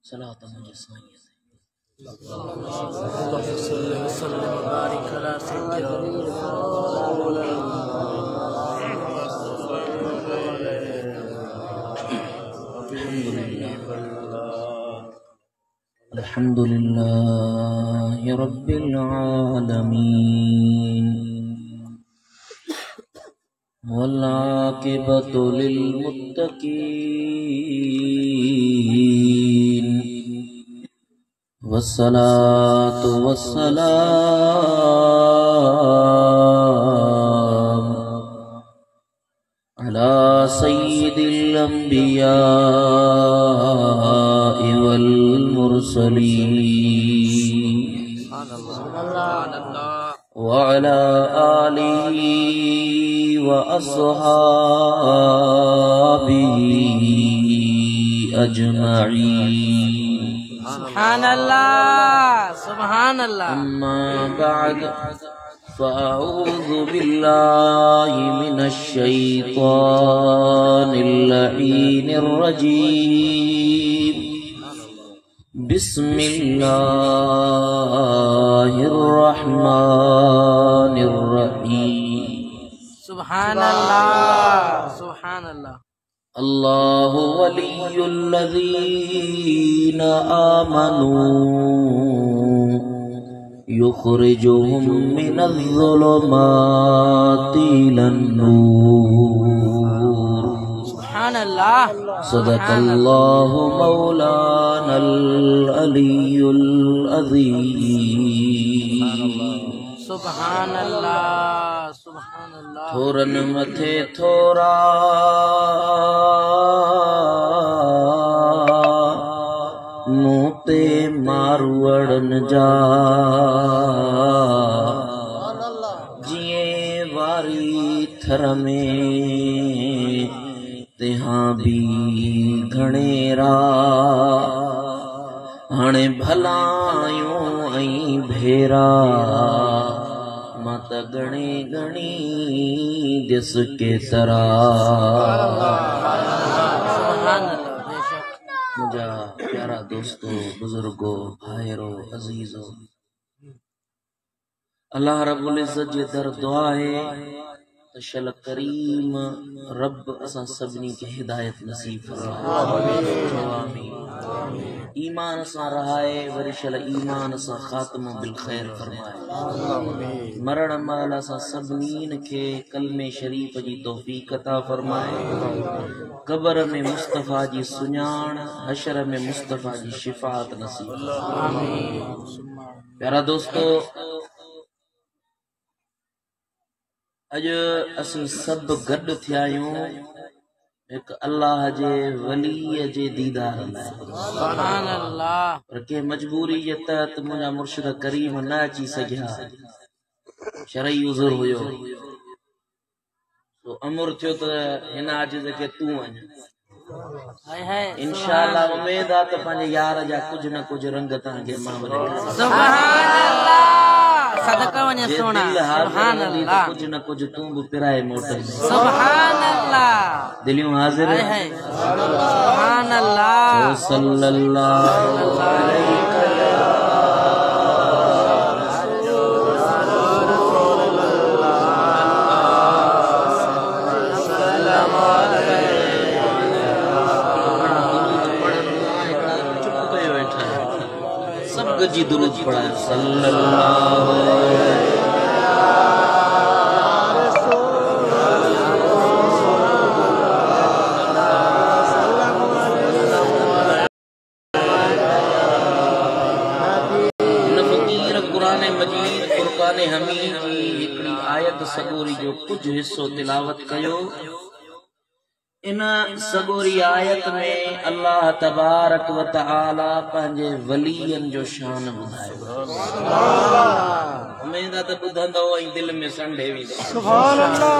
सलात मुझे साईं अल्हम्दुलिल्लाह रब्बिल आलमीन वल आक़िबतु लिल मुत्तक़ीन वस्सलातु वस्सलाम अला सय्यिदिल अंबिया वल मुरसलीन व अला आलिहि व अस्हाबिहि अजमईन। सुभान अल्लाह। अम्मा बअद फ़अऊज़ु बिल्लाहि मिनश शैतानिर लईनिर रजीम। बिस्मिल्लाहिर रहमानिर रहीम। सुभान अल्लाह, सुभान अल्लाह। अल्लाहु वलियुल्लज़ीना आमनू युख़रिजुहुम मिनज़्ज़ुलुमाति इलन-नूर। सुभान अल्लाह। सदक़ल्लाहु मौलानल अलियुल अज़ीम। सुभान अल्लाह, सुभान अल्लाह। थोरन मथे थोरा मुँह ते मारवड़न जा जिए वारी थर में तिहां भी घणेरा हाणे भलायूं ऐं भेरा मत गणे गणी दिस के तरा। मुझा प्यारा दोस्तों, बुजुर्गो, भाइरो, अजीजो, अल्लाह रब्बुल इज्जत जे दर दुआ है तशल करीम रब असां सभिनी के हिदायत नसीब फरमाए। ईमान सां रहाए वरी शल ईमान सां खात्मो बिल खैर फरमाए। मरण महिल असां सभिनीन खे कलमे शरीफ जी तौफीक अता फरमाए। कब्र में मुस्तफ़ा जी सुञाण, हशर में मुस्तफ़ा जी शिफात नसीब। प्यारा दोस्तों, अज असीं सब गड थिया आहियूं एक अल्लाह जे वली जे दीदार लाइ। सुभान अल्लाह। पर के मजबूरी जे तहत मुंहिंजा मुर्शिद करीम न अची सघिया, शरई उज़ुर हुयो, तो अमुर थियो त हिन आजिज़ खे तूं वञ। इंशाअल्लाह उम्मीद आहे त पंहिंजे यार जा कुछ न कुछ रंग तव्हांखे मां सुभान अल्लाह। सदका वने सोना। सुभान अल्लाह। कुछ न कुछ तू भी पिराए मोटे। सुभान अल्लाह। दिलियों हाजिर है। सुभान अल्लाह। सल्लल्लाहु अलैहि जी दुरूद पढ़ा सल्लल्लाहु अलैहि फकीर कुरान मजीद फुरकान हमीद जी हिकड़ी आयत सगोरी जो कुछ हिस्सो तिलावत कयो। इन सगोरी आयत में अल्लाह तबारक व तआला पंहिंजे वलियन जो शान ॿुधायो। उम्मीद आहे त ॿुधंदो ऐं दिलि में संडे वेंदो। सुभान अल्लाह।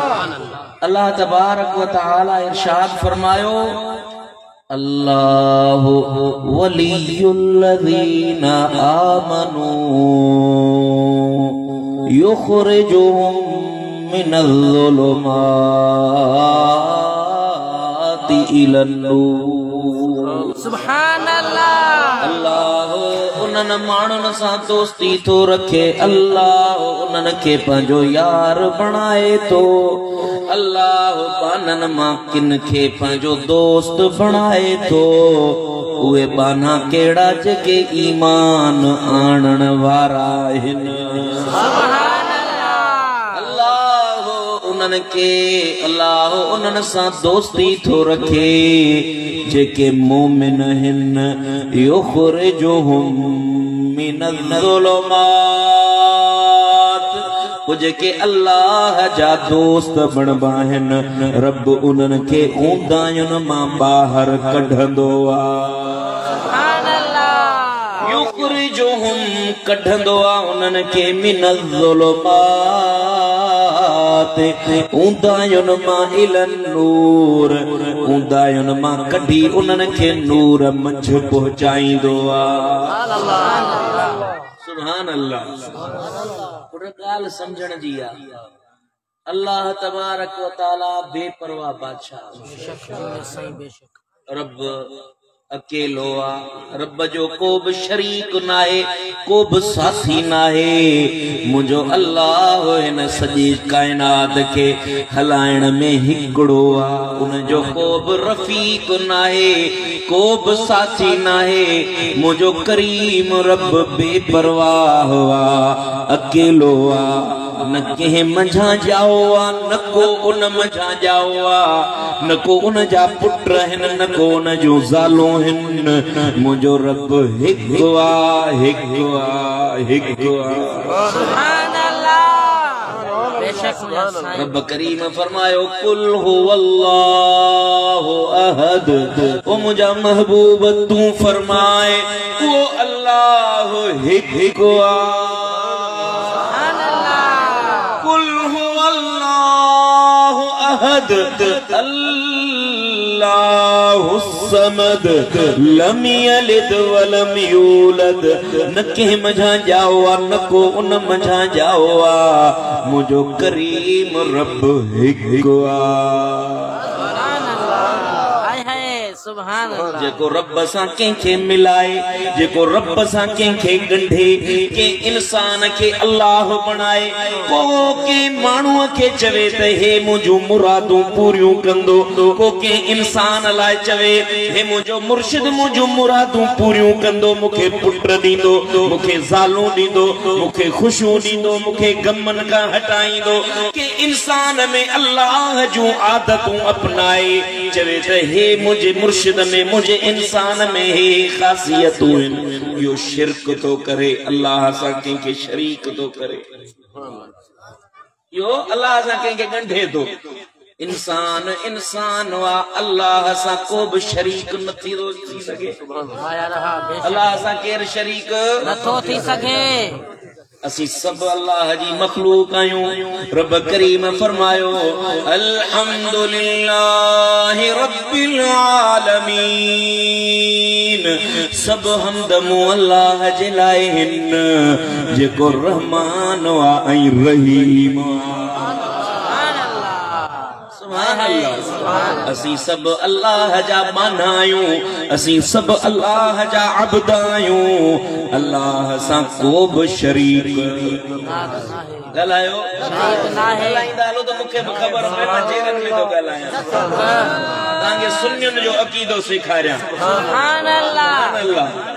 अल्लाह तबारक व तआला इरशाद फरमायो, अल्लाहु वलियुल्लज़ीना आमनू युख़रिजुहुम मिनज़्ज़ुलुमाति इलन-नूर। सुभान अल्लाह, उनन माण्हुनि सां दोस्ती थो रखे अल्लाह उनन खे पंहिंजो यार बणाए थो अल्लाह बानन मां किन खे पंहिंजो दोस्त बणाए थो उहे बाना कहिड़ा जेके ईमान आणण वारा आहिनि अल्लाह उन्हनि सां दोस्ती थो रखे जेके मोमिन हिन युखरिजुहुम मिनज़्ज़ुलुमात जेके अल्लाह जा दोस्त बणबा आहिनि रब उन्हनि खे ऊंदायुनि मां ॿाहिरि कढंदो आहे युखरिजुहुम कढंदो आहे उन्हनि खे मिनज़्ज़ुलुमात ऊंदायुनि मां इलन नूर ऊंदायुनि मां कढी उन्हनि खे नूर मंझ पहुचाईंदो आहे सुभान अल्लाह पर ॻाल्हि समझण जी आहे अल्लाह तबारक व तआला बेपरवाह बादशाह रब अकेलो आ रब जो को भी शरीक नाहे को भी साथी नाहे मुझो अल्लाह इन सजी कायनात के हलाइण में हिकड़ो आ उन जो को भी रफीक नाहे को भी साथी नाहे मुझो करीम रब बेपरवाह आ अकेलो आ न के मंझा जाओ आ न को उन मंझा जाओ आ न को उन जा पुट हिन न को उन जो ज़ालो हिन मुझो रब हिकु आ हिकु आ हिकु आ सुभान अल्लाह बेशक रब करीम फरमायो कुल हुवल्लाहु अहद ओ मुझा महबूब तू फरमाए वो अल्लाह हिकु आ अल्लाहु समद लम यलिद वलम यूलद न के मझा जाओ न को उन मझा जाओ मुझो करीम रब हिकु आ जेको रब सां कंहिंखे मिलाए जेको रब सां कंहिंखे ॻंढे के इंसान खे अल्लाह बणाए को के माण्हूअ खे चवे त हे मुंहिंजूं मुरादूं पूरियूं कंदो को के इंसान लाइ चवे हे मुंहिंजो मुर्शिद मुंहिंजूं मुरादूं पूरियूं कंदो मूंखे पुट ॾींदो मूंखे ज़ालूं ॾींदो मूंखे ख़ुशियूं ॾींदो मूंखे गमनि खां हटाईंदो के इंसान में अल्लाह जूं आदतूं अपनाए चवे त हे मुंहिंजे मुर्शिद में मुझे इंसान में ही खासियतूं यो शिरक तो करे अल्लाह सां कंहिंखे शरीक तो करे यो अल्लाह सां कंहिंखे ॻंढे थो इंसान इंसान वा अल्लाह सां को भी शरीक न थी सके अल्लाह सां केर शरीक नथो थी सके असी सब अल्लाह जी मखलूक आयूं रब करीम फरमायो अल्हम्दुलिल्लाहि रब्बिल आलमीन सब हमदमो अल्लाह जे लाए हिन जेको रहमान वा ऐं रहीम असी सब अल्लाह जा बाना आयूं असी सब अल्लाह जा अब्द आयूं अल्लाह सां को भी शरीक ॻाल्हायो ॻाल्हाईंदा हलो त मूंखे बि ख़बर पए मां जेरनि में थो ॻाल्हायां तव्हांखे सुन्नियुनि जो अक़ीदो सेखारियां सुभान अल्लाह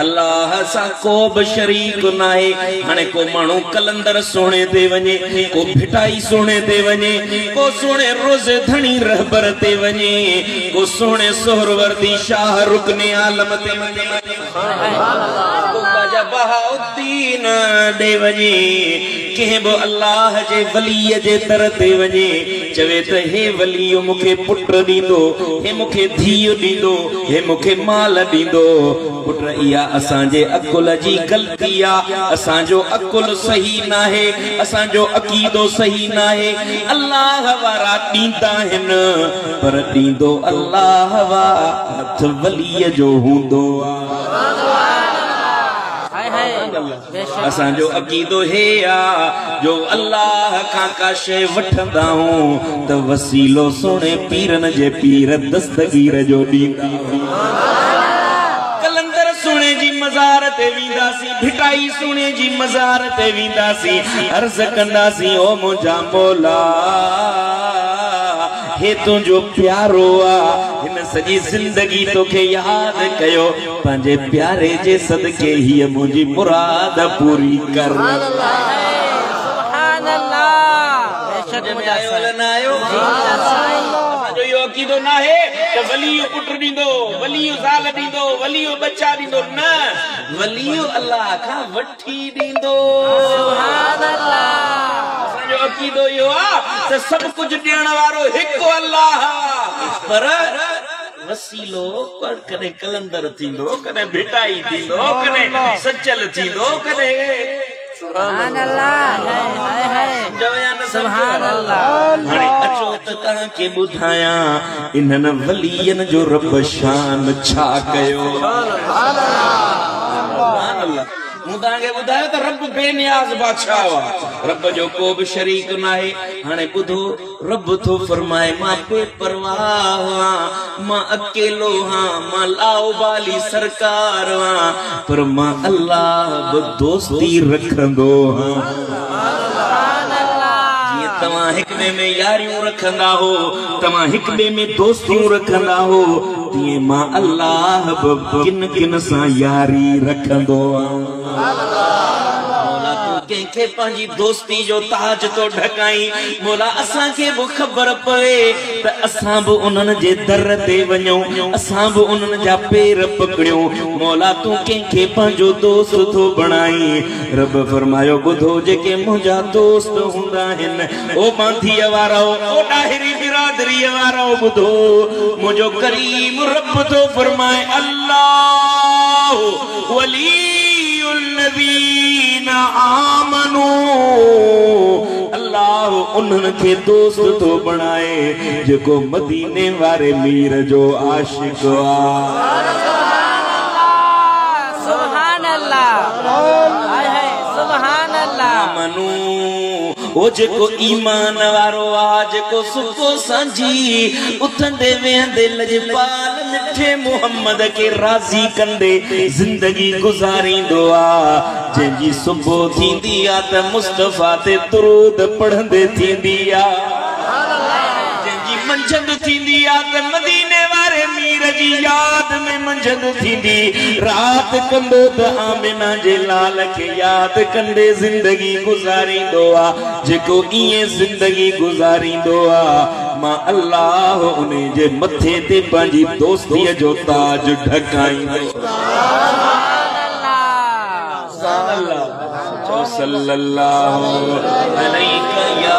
अल्लाह सां को भी शरीक नाहे हाणे को माण्हू कलंदर सोने ते वञे को भिटाई सोने ते वञे को सोने रोज़े धणी रहबर ते वञे को सोने सोहरवर्दी शाह रुकने आलम ते वञे को ख्वाजा बहाउद्दीन दे वञे कंहिं बि अल्लाह जे वलीअ जे दर ते वञे चवे त हे वलीअ मूंखे पुट ॾींदो हे मूंखे धीउ ॾींदो हे मूंखे माल ॾींदो पुट इहा असांजे अकुल जी ग़लती आहे असांजो अकुल सही नाहे असांजो अक़ीदो सही नाहे अल्लाह वारा ॾींदा आहिनि पर ॾींदो अल्लाह वा हथ वलीअ जो हूंदो असांजो अक़ीदो हे आ जो अल्लाह खां का शइ वठंदा आहियूं त वसीलो सोने पीरनि जे पीर दस्तगीर जो ॾींदा कलंदर सोने जी मज़ार ते वींदासी भिटाई सुणे जी मज़ार ते वींदासी अर्ज़ कंदासी ओ मुंहिंजा मौला हे तुंहिंजो प्यारो आ हिन सॼी ज़िंदगी तोखे यादि कयो पंहिंजे प्यारे जे सदके हीअ मुंहिंजी मुराद पूरी कर सुभान अल्लाह बेशक मुंहिंजा जो यो कीदो ना है तो वलियो पुत्र दींदो वलियो ज़ाल दींदो वलियो बच्चा दींदो न वलियो अल्लाह का वठी दींदो सुभान अल्लाह जो कीदो यो आ तो सब कुछ ॾियण वारो हिकु अल्लाह पर वसीलो पर कने कलंदर थींदो कने भिटाई थींदो कने सचल थींदो कने सुभान अल्लाह हाय हाय सुभान अल्लाह हाणे अचो त तव्हांखे ॿुधायां इन्हनि वलियनि जो रब शान छा कयो सुभान अल्लाह मूं तव्हांखे ॿुधायो त रब बेनियाज़ बादशाह हुआ रब जो को बि शरीक न आहे हाणे ॿुधो रब थो फरमाए मां बेपरवाह आहियां मां अकेलो आहियां मां लाओबाली सरकार आहियां पर मां अल्लाह बि दोस्ती रखंदो आहियां तव्हां हिक ॿिए में यारियूं रखंदा हो तव्हां हिक ॿिए में दोस्तियूं रखंदा हो तीअं मां अल्लाह बि किन किन सां यारी रखंदो मौला तूं कंहिंखे पंहिंजी दोस्ती जो ताज तो ढकाई मौला असांखे बि ख़बर पए त असां बि उन्हनि जे दर ते वञूं असां बि उन्हनि जा पेर पकड़ियूं मौला तूं कंहिंखे पंहिंजो दोस्त थो बणाई रब फरमायो ॿुधो जेके मुंहिंजा दोस्त हूंदा आहिनि ओ बांधीअ वारा ओ ॾाहिरी बिरादरीअ वारा ॿुधो मुंहिंजो करीम रब थो फरमाए अल्लाह वलीउल्लज़ीन आमनू अल्लाह उन्हनि खे दोस्त थो बणाए जेको मदीने वारे मीर जो आशिक सुभान अल्लाह हाय हाय सुभान अल्लाह आमनू ओ जेको ईमान वारो आ जेको सुको सांझी उथंदे वेहंदे लजपाल मिठे मोहम्मद के राज़ी कंदे जिंदगी गुजारींदो आ जंहिंजी सुबुह थींदी आ त मुस्तफा ते दुरूद पढ़ंदे थींदी आ जंहिंजी मंझंद थींदी आ त मदीने वारे मीर जी याद में मंझंद थींदी रात कंदो त आमिना जे लाल खे याद कंदे जिंदगी गुजारींदो आ जेको इएं जिंदगी गुजारींदो आ मां अल्लाह उन जे मथे ते पंहिंजी दोस्तीअ जो ताज ढकाईंदो सल्लल्लाहु अलैहि या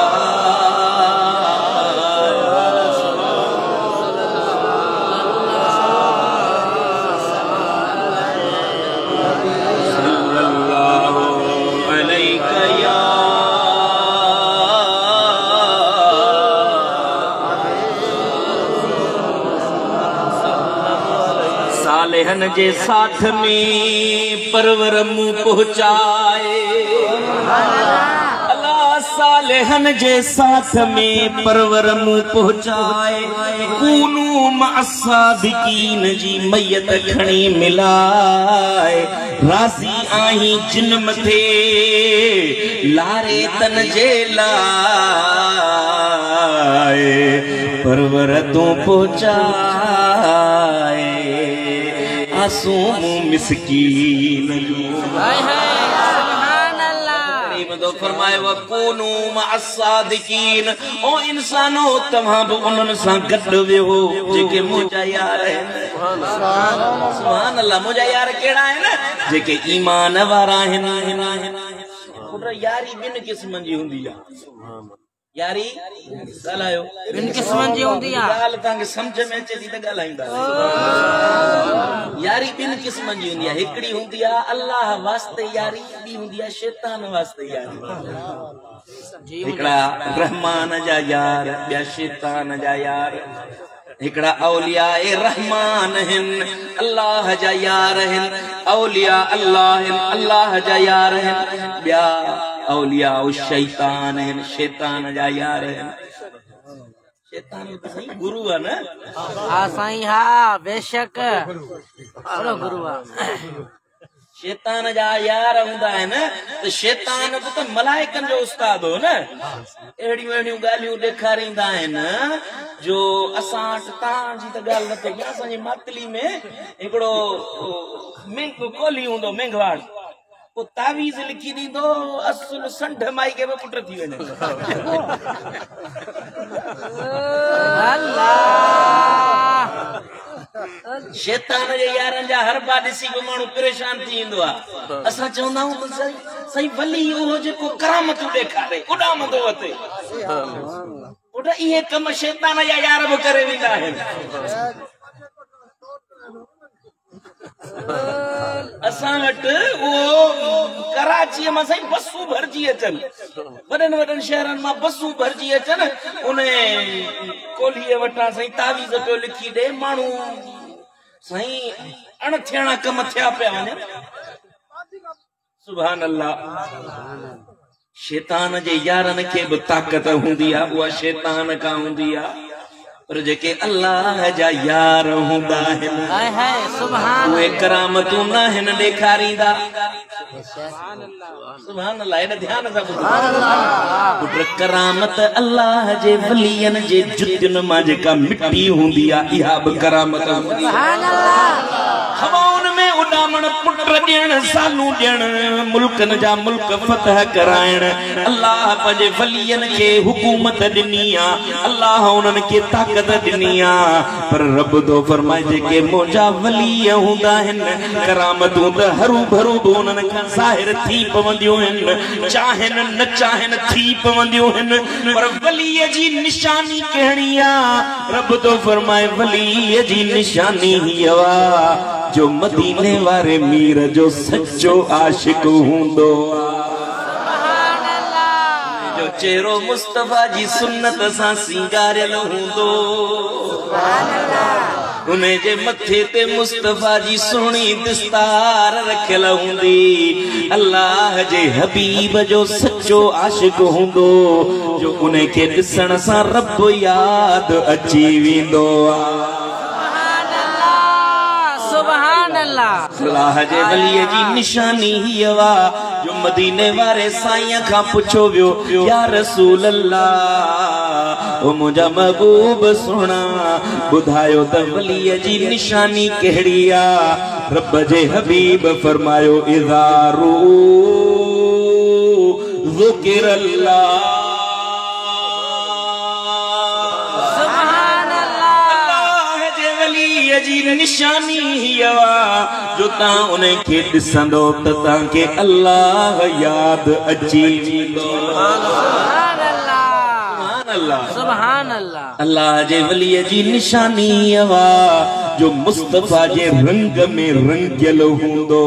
सालेहन जे साथ में परवर मुंह पहुंचाए अल्लाह सालेहन जे साथ में परवर मुंह पहुंचाए कूनू मअस्सादिकीन जी मैयत खणी मिलाए राज़ी आहीं जिन मथे लारे तन जे लाए परवर तूं पहुंचाए मासूम मिस्कीन सुभान अल्लाह तो फरमाए वकूनू मअस्सादिकीन ओ इंसानो तव्हां बि उन्हनि सां गॾु वेहो जेके मुंहिंजा यार आहिनि सुभान अल्लाह मुंहिंजा यार कहिड़ा आहिनि जेके ईमान वारा आहिनि यारी ॿिनि क़िस्मनि जी हूंदी आहे यारी ॻाल्हायो ॿिनि क़िस्मनि जी हूंदी आहे ॻाल्हि तव्हांखे सम्झ में अचे थी त ॻाल्हाईंदा यारी ॿिनि क़िस्मनि जी हूंदी आहे हिकिड़ी हूंदी आहे अल्लाह वास्ते यारी ॿी हूंदी आहे शैतान वास्ते यारी हिकिड़ा रहमान जा यार ॿिया शैतान जा यार हिकिड़ा औलिया रहमान आहिनि अल्लाह जा यार आहिनि औलिया अल्लाह जा यार आहिनि ॿिया औलिया शैतान आहिनि शैतान जा यार आहिनि शैतान सही गुरु आहे न हाँ साईं हाँ बेशक गुरु आहे शैतान जा यार हूंदा आहिनि त शैतान बि त मलाइकनि जो उस्ताद हो न। अहिड़ियूं अहिड़ियूं ॻाल्हियूं ॾेखारींदा आहिनि जो असां वटि तव्हांजी त ॻाल्हि नथो कयां। असांजी मातली में हिकिड़ो मेंग कोली हूंदो मेंघवाड़, वो तावीज़ लिखी ॾींदो असुल संढ माई खे बि पुट थी वञे। शैतान जे यारनि जा हरबा ॾिसी बि माण्हू परेशान थी वेंदो आहे। असां चवंदा आहियूं त सही वली उहो जेको करामतूं ॾेखारे उॾामंदो वते, पुट इहे कम शैतान जा यार बि करे वेंदा आहिनि। असां वटि उहो कराचीअ मां साईं बसूं भरिजी अचनि, वॾनि वॾनि शहरनि मां बसूं भरिजी अचनि, उन कोलीअ वटां साईं तावीज़ पियो लिखी ॾे, माण्हू साईं अणथियणा कम थिया पिया वञनि। सुभान अल्लाह। शैतान जे यारनि खे बि ताक़त हूंदी आहे, उहा शैतान खां हूंदी आहे। पर जेके अल्लाह जा यार हूंदा आहिनि उहे करामतूं न आहिनि ॾेखारींदा। सुभान अल्लाह। हेॾे ध्यान सां ॿुधो। पुट करामत अल्लाह जे वलियनि जे जुतियुनि मां जेका मिटी हूंदी आहे इहा बि करामत हूंदी आहे। हवाउनि में उॾामण, पुट ॾियण, सालूं ॾियण, मुल्कनि जा मुल्क फतह कराइण, अल्लाह पंहिंजे वलियनि खे हुकूमत ॾिनी आहे, अल्लाह उन्हनि खे ताक़त ॾिनी आहे। पर रब थो फरमाए जेके मुंहिंजा वली हूंदा आहिनि करामतूं त हरू भरू बि उन्हनि खां ज़ाहिर थी पवंदियूं आहिनि, चाहिनि न चाहिनि थी पवंदियूं आहिनि। पर वलीअ जी निशानी कहिड़ी आहे? रब थो फरमाए वलीअ जी निशानी हीअ आहे जो मदीने वारे मीर जो सच्चो आशिक हूंदो आहे, जो चेहरो मुस्तफा जी सुन्नत सां सिंगारियल हूंदो, उन जे मथे ते मुस्तफा जी सुहिणी दस्तार रखियल हूंदी। अल्लाह जे हबीब जो सच्चो आशिक हूंदो जो उन खे ॾिसण सां रब याद अची वेंदो आहे। अल्लाह जे वलीअ जी निशानी हीअ आहे जो मदीने वारे साईं खां पुछो वियो, या रसूल अल्लाह, ओ मुंहिंजा महबूब सुहिणा, ॿुधायो त वलीअ जी निशानी कहिड़ी आहे? रब जे हबीब फरमायो, इज़ारू ज़ुकिरल्लाह, जी निशानी हीअ जो तव्हां उन खे ॾिसंदो त तव्हांखे अल्लाह याद अची वेंदो। अल्लाह जे वलीअ जी निशानी हीअ जो मुस्तफा जे रंग में रंगियल हूंदो,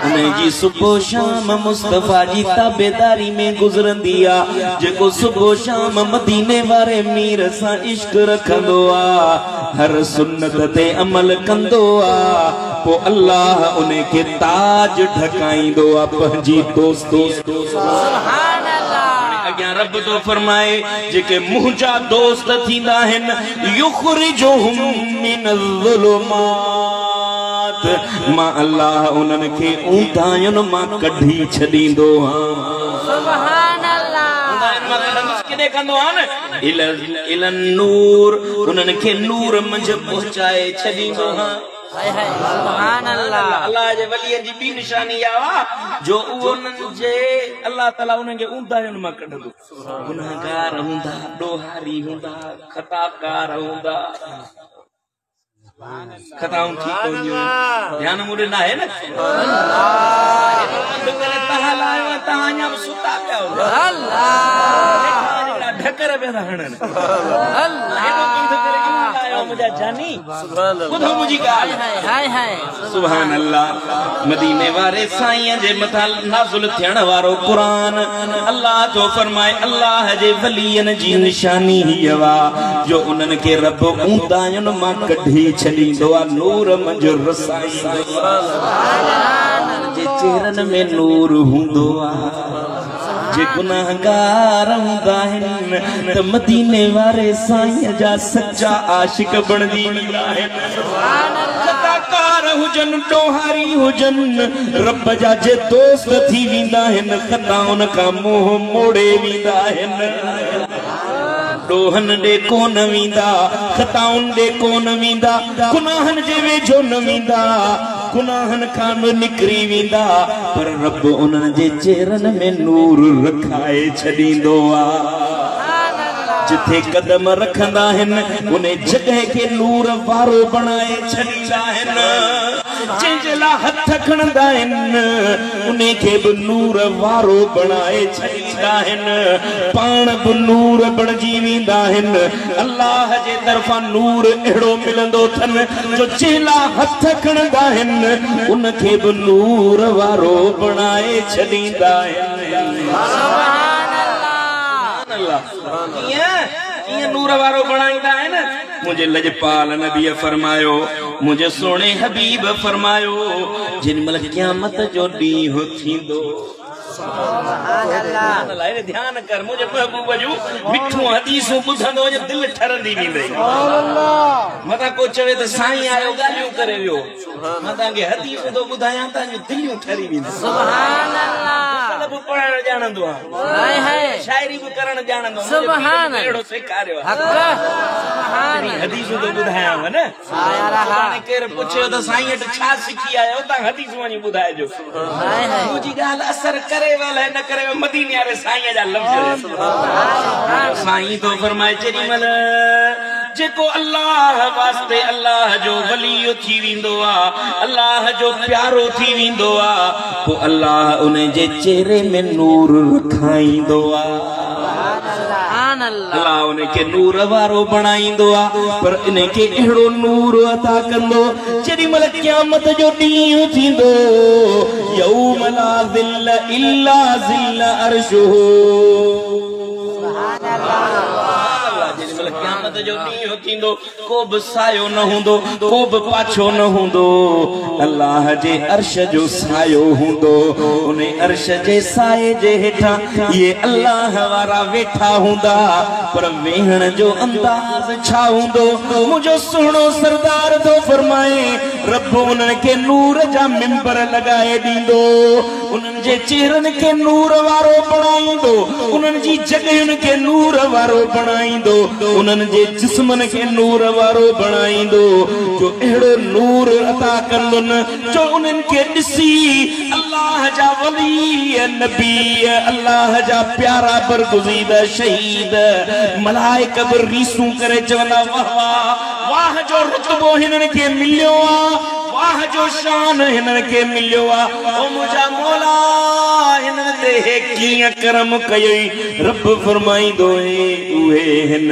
उनजी सुबुह शाम मुस्तफा जी ताबेदारी में गुज़रंदी आहे। जेको सुबुह शाम मदीने वारे मीर सां इश्क रखंदो आहे, हर सुन्नत ते अमल कंदो आहे, पोइ अल्लाह उन खे ताज ढकाईंदो आहे पंहिंजी दोस्ती। अॻियां रब थो फरमाए जेके मुंहिंजा दोस्त थींदा आहिनि, युखरिजुहुम मिनज़्ज़ुलुमात, मां अल्लाह उन्हनि खे ऊंदाहियुनि मां कढी छॾींदो आहियां। सुभान अल्लाह। किथे कंदो आहे न इलन नूर, उन्हनि खे नूर मंझि पहुचाए छॾींदो आहियां। सुभान अल्लाह। अल्लाह जे वलीअ जी ॿी निशानी आहे जो उन्हनि जे अल्लाह ताला उन्हनि खे ऊंदाहियुनि मां कढंदो। गुनाहगार हूंदा, ॾोहारी हूंदा, खताकार हूंदा, खताऊं थी पवंदियूं, ध्यान मूं ॾिना आहे न। तव्हां अञा बि सुता पिया ढकर पिया था हणनि। सुभान अल्लाह। मदीने वारे साईं जे मथां नाज़िल थियण वारो क़ुरान, अल्लाह तो फरमाए अल्लाह जे वलियनि जी निशानी हीअ जो उन्हनि खे रब ऊंदाहियुनि मां कढी छॾींदो आहे, नूर मंझि रसाईंदो आहे, जे चेहरनि में नूर हूंदो आहे। जे गुनाहगार हूंदा आहिनि त मदीने वारे साईं जा सच्चा आशिक बणजी वेंदा आहिनि। खताकार हुजनि हुजन डोहारी हुजन रब जा जे दोस्त थी वींदा हिन खताउन का मुंह मोड़े वींदा हिन डोहन दे कोन वींदा खताउन दे कोन वींदा गुनाहन जे वेझो न वींदा गुनाहन खां निकरी वींदा पर रब उन्हनि जे चेहरन में नूर रखाए छॾींदो आहे जिथे कदम रखंदा आहिनि उन जगह के नूर वारो बनाए छॾींदा आहिनि जंहिंजे लाइ हथ खणंदा आहिनि उन खे बि नूर वारो बनाए छॾींदा आहिनि पाण बि नूर बणिजी वेंदा आहिनि अल्लाह जे तरफ़ां नूर अहिड़ो मिलंदो अथनि जो जंहिं लाइ हथ खणंदा आहिनि उन खे बि नूर वारो बनाए छॾींदा आहिनि नूर वारो बनाईंदा आहिनि मुंहिंजे लजपाल नबीअ फरमायो मुंहिंजे सोणे हबीब फरमायो जिन महिल क़यामत जो ॾींहुं थींदो ध्यान कर मुंहिंजे महबूब जूं मिठियूं हदीसूं ॿुधंदो दिलि ठरंदी वेंदई मथां को चवे त साईं आयो ॻाल्हियूं करे वियो मां तव्हांखे हदीसूं थो ॿुधायां तव्हांजूं दिलियूं ठरी वेंदियूं पढ़ण ॼाणंदो आहे शाइरी बि करण ॼाणंदो अहिड़ो सेखारियो हदीसूं थो ॿुधायांव न केरु पुछियो त साईं वटि छा सिखी आयो तव्हां हदीसूं वञी ॿुधाइजो मुंहिंजी ॻाल्हि असर करे वाला न करे मदीने वारे साईं जा लफ़्ज़ साईं तो फरमाए जेॾी महिल जेको अल्लाह वास्ते अल्लाह जो वली थी वेंदो आहे अल्लाह जो प्यारो थी वेंदो आहे पोइ अल्लाह उन जे चेहरे में नूर रखाईंदो आहे अल्लाह उन खे नूर वारो बणाईंदो आहे पर इन खे अहिड़ो नूर अता कंदो जेॾी महिल क़यामत जो ॾींहुं थींदो यौम ला ज़िल्ल इल्ला ज़िल्ल अर्शुहु क़यामत जो ॾींहुं थींदो को बि सायो न हूंदो को बि पाछो न हूंदो अल्लाह जे अर्श जो सायो हूंदो उन अर्श जे साए जे हेठां ये अल्लाह वारा वेठा हूंदा पर वेहण जो अंदाज़ छा हूंदो मुंहिंजो सुहिणो सरदार थो फरमाए रब उन्हनि खे नूर जा मिंबर लॻाए ॾींदो उन्हनि जे चेहरनि खे नूर वारो बणाईंदो उन्हनि जी जॻहियुनि खे नूर वारो बणाईंदो उन्हनि जे जिस्मनि खे नूर वारो बणाईंदो जो अहिड़ो नूर अता कंदुनि जो उन्हनि खे ॾिसी अल्लाह जा वली नबी अल्लाह जा प्यारा बरगुज़ीदा शहीद मलाइक बि रीसूं करे चवंदा वाह वाह वाह जो रुतबो हिननि खे मिलियो आहे वाह जो शान हिननि खे मिलियो आहे ओ मुंहिंजा मौला हिननि ते कीअं करम कयई रब फरमाईंदो उहे हिन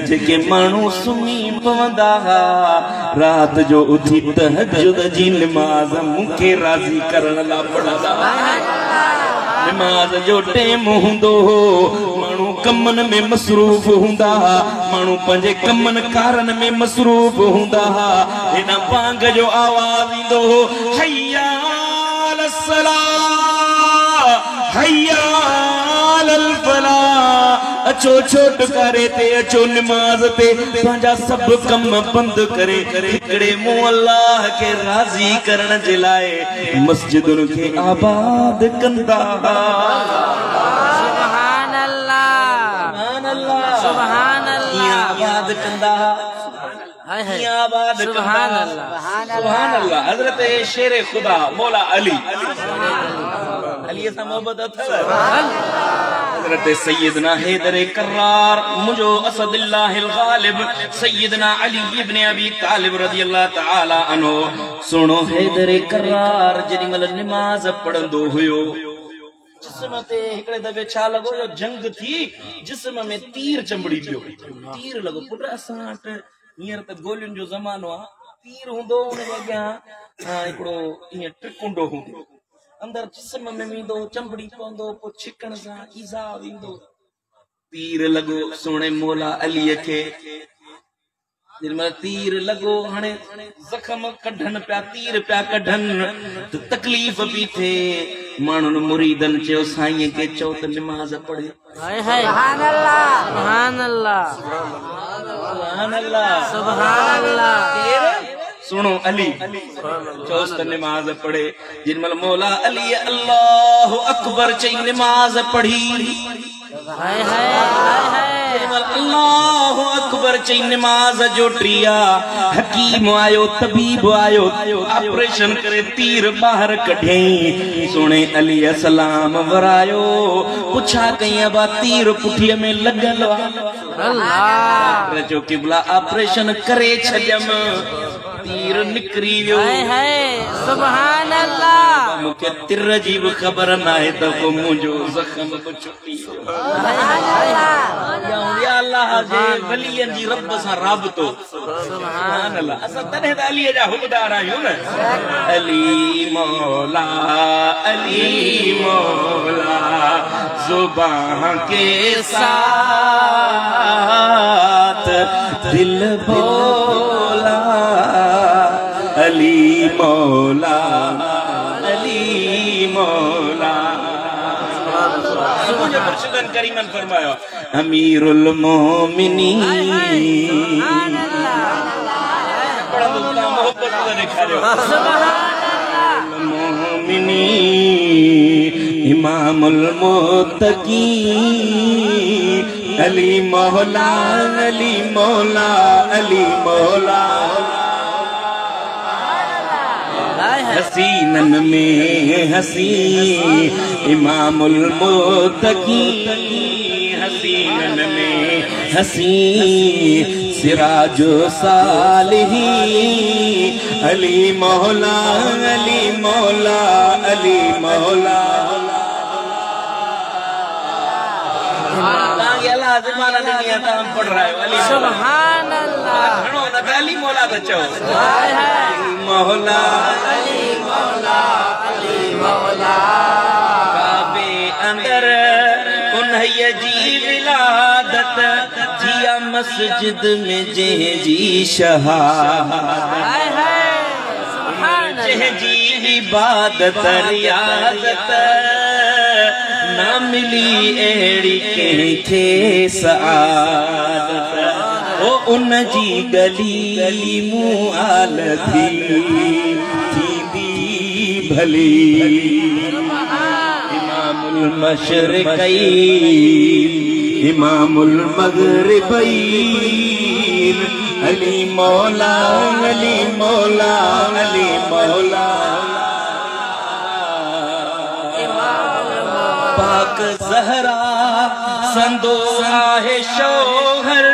जेके माण्हू सुम्ही पवंदा हुआ रात जो उथी तहज्जुद जी नमाज़ मूंखे राज़ी करण लाइ पढ़ंदा नमाज़ जो टाइम हूंदो हो माण्हू कमनि में मसरूफ़ हूंदा माण्हू पंहिंजे कमनि कारनि में मसरूफ़ हूंदा हिन पांग जो आवाज़ ईंदो हो हय्या अलस सलाह हय्या अलल फलाह अचो छोट करे ते अचो नमाज ते पंहिंजा सभु कम बंदि करे हिकिड़े मुंहुं अल्लाह खे राज़ी करण जे लाइ मस्जिदुनि खे आबाद कंदा सुभान अल्लाह सुभान अल्लाह आबाद कंदा सुभान अल्लाह सुभान अल्लाह हजरत शेर खुदा मौला अली अली सां मोहब्बत अथव हजरत सैयदना हैदर कर्रार मुझो असदुल्लाहिल गालिब सैयदना अली इब्न अबी तालिब रज़ियल्लाहु तआला अन्हु सुनो हैदर कर्रार जेॾी महिल नमाज़ पढ़ंदो हुयो जिस्म ते हिकिड़े दफ़े छा लॻो जो जंग थी जिस्म में तीर चंबड़ी पियो तीर लॻो पुट असां वटि हींअर त गोलियुनि जो ज़मानो आहे तीर हूंदो उन जे अॻियां हिकिड़ो ईअं ट्रिकुंडो हूंदो अंदर जिस्म में वेंदो चंबड़ी पवंदो पोइ छिकण सां ईज़ा वेंदो तीर लॻो सोणे मौला अलीअ खे तीर लॻो हाणे ज़ख़म कढनि पिया तीर पिया कढनि त तकलीफ़ पई थिए माण्हुनि मुरीदनि चयो साईं खे चओ त नमाज़ पढ़े सुभान अल्लाह सुभान अल्लाह सुभान अल्लाह सुभान अल्लाह सुनो अली चौस्त नमाज पढ़े जिनमल मौला अली अल्लाह अकबर चई नमाज पढ़ी अल्लाह अकबर चई नमाज जो ट्रिया हकीम आयो तबीब आयो ऑपरेशन करे तीर बाहर कढई सुने अली सलाम वरायो पुछा कई बा तीर पुठिया में लगल अल्लाह जो किबला ऑपरेशन करे छजम तीर निकरी वियो सुभान अल्लाह मुखे तिर जी भी खबर ना है तो को मुझो जख्म को छुट्टी या अल्लाह जे वलियन जी रब सा राबतो सुभान अल्लाह असा तने अली जा हुबदार आयो न अली मौला जुबान के साथ दिल बोला अली मौला मुझे मुर्शिदन करीमन फरमाया अमीरुल मोमिनीन बड़ा मोहब्बत से दिखा रहे हो मोमिनीन इमामुल मुत्तकीन अली मौला हसीनन में हसी इमामुल मुत्तकीन हसीनन में हसी सिराजो सालिहीन अली मौला ज़माना दुनिया काम पढ़ रहा है अली सुभान अल्लाह घणो न अली मौला तो चओ मौला काबे अंदर उन्हैया जी विलादत जिया मस्जिद में जी शहादत जी इबादत रियाजत ना मिली एड़ी के सआदत ओ उन जी गली मुआल थी भली इमामुल मशरिकैन इमामुल मगरिबैन अली मौला पाक ज़हरा संदो आहे शोहर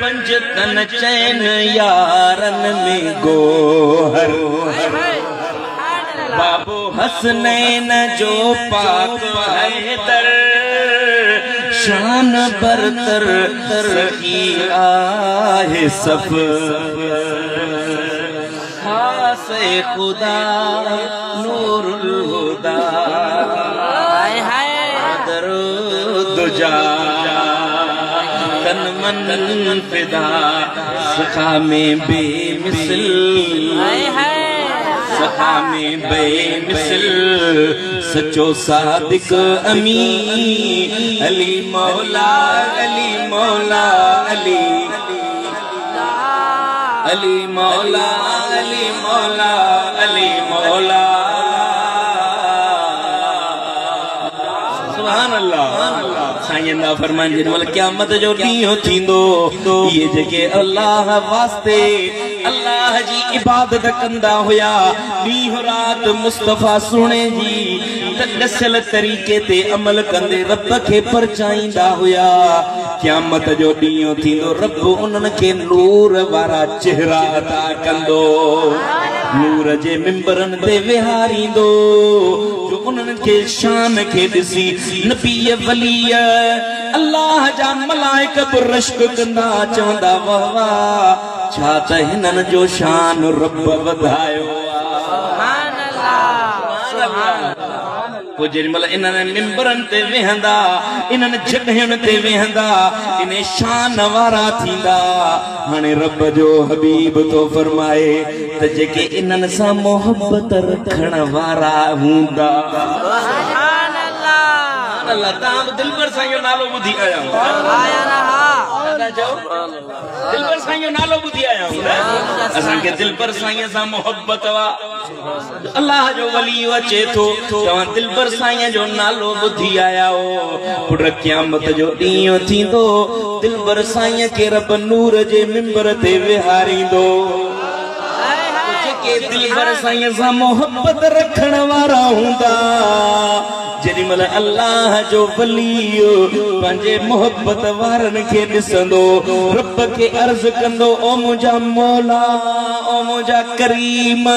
पंज तन चैन यारन में गोहर बाबू हसनैन जो पाक हैदर शान बरतर सखी आहे सफ खासे खुदा नूरुल हुदा दुजा तन मन फिदा सखा में बेमिसल सखा में बेमिसल सचो सादिक अमीन अली मौला सुभान अल्लाह साईं दा फरमान जिनमल क़यामत जो ॾींहुं थींदो ये जेके अल्लाह वास्ते अल्लाह जी इबादत कंदा हुया ॾींहुं रात मुस्तफ़ा सुणे जी दसल तरीके ते अमल कंदे रब खे परचाईंदा हुया क़यामत जो ॾींहुं थींदो रब उन्हनि खे नूर वारा चेहरा अता कंदो नूर जे मिंबरन ते विहारींदो जो उन्हनि खे शान खे ॾिसी नबी वली अल्लाह जा मलाइक बि रश्क कंदा चवंदा वाह वाह छा त हिननि जो शान रब वधायो जेमल इन्हनि मिंबरनि ते वेहंदा इन्हनि जॻहियुनि ते वेहंदा इन शान वारा थींदा हाणे रब जो हबीब तो फरमाए त जेके इन्हनि सां मोहब्बत रखण वारा हूंदा अल्लाह तां दिलबर साईं जो नालो ॿुधी आया हूं आया रहा दादा चओ दिलबर साईं जो नालो ॿुधी आया हूं असांखे दिलबर साईं सां मोहब्बत वा अल्लाह जो वली अचे थो तव्हां दिलबर साईं जो नालो ॿुधी आया हो पुट क़यामत जो ॾींहुं थींदो दिलबर साईं खे रब नूर जे मिंबर ते विहारींदो जेके दिलबर साईं सां मोहब्बत रखण वारा हूंदा जेॾीमहिल अल्लाह जो वली पंहिंजे मोहब्बत वारनि खे ॾिसंदो रब खे अर्ज़ कंदो ओ मुंहिंजा मौला ओ मुंहिंजा करीम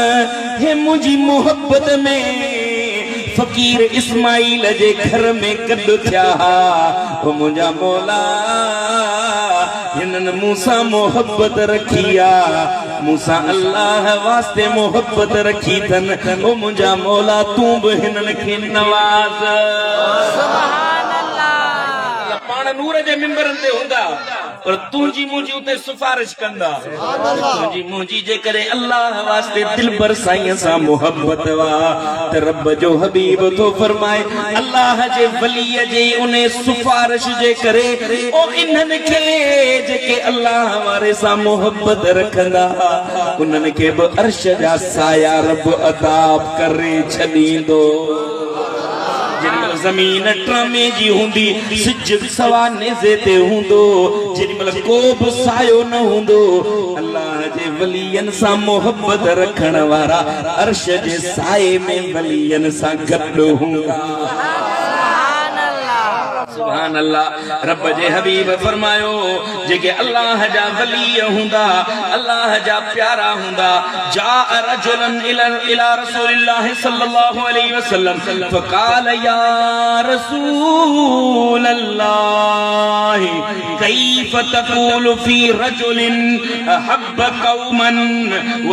हे मुंहिंजी मोहब्बत में फकीर इस्माइल जे घर में गॾु थिया ओ मुंहिंजा मौला हिननि मूंसां मोहब्बत रखी आहे मूंसां अल्लाह वास्ते मोहब्बत रखी अथनि ओ मुंहिंजा मौला तूं बि हिननि खे नवाज़ सुभान अल्लाह पाण नूर जे मिंबरनि ते हूंदा पर तुंहिंजी मुंहिंजी उते सिफारिश कंदा तुंहिंजी मुंहिंजी जे करे अल्लाह वास्ते दिलबर साईं सां मोहब्बत वा त रब जो हबीब थो फरमाए अल्लाह जे वलीअ जे उन सिफारिश जे करे ओ इन्हनि खे जेके अल्लाह वारे सां मोहब्बत रखंदा उन्हनि खे बि अर्श जा साया रब अता करे छॾींदो ज़मीन ट्रामे जी हूंदी सिज सवा नेज़े ते हूंदो जेॾीमहिल को बि सायो न हूंदो अल्लाह जे वलीअनि सां मोहब्बत रखण वारा अर्श जे साए में वलीअनि सां गॾु हूंदा सुभान अल्लाह रब जे हबीब फरमायो जेके अल्लाह जा वली हूंदा अल्लाह जा प्यारा हूंदा जा रजुलन इला रसूलिल्लाह सल्लल्लाहु अलैहि वसल्लम फकाल या रसूल अल्लाह कैफ तक़ूल फी रजुलिन अहब्ब कौमन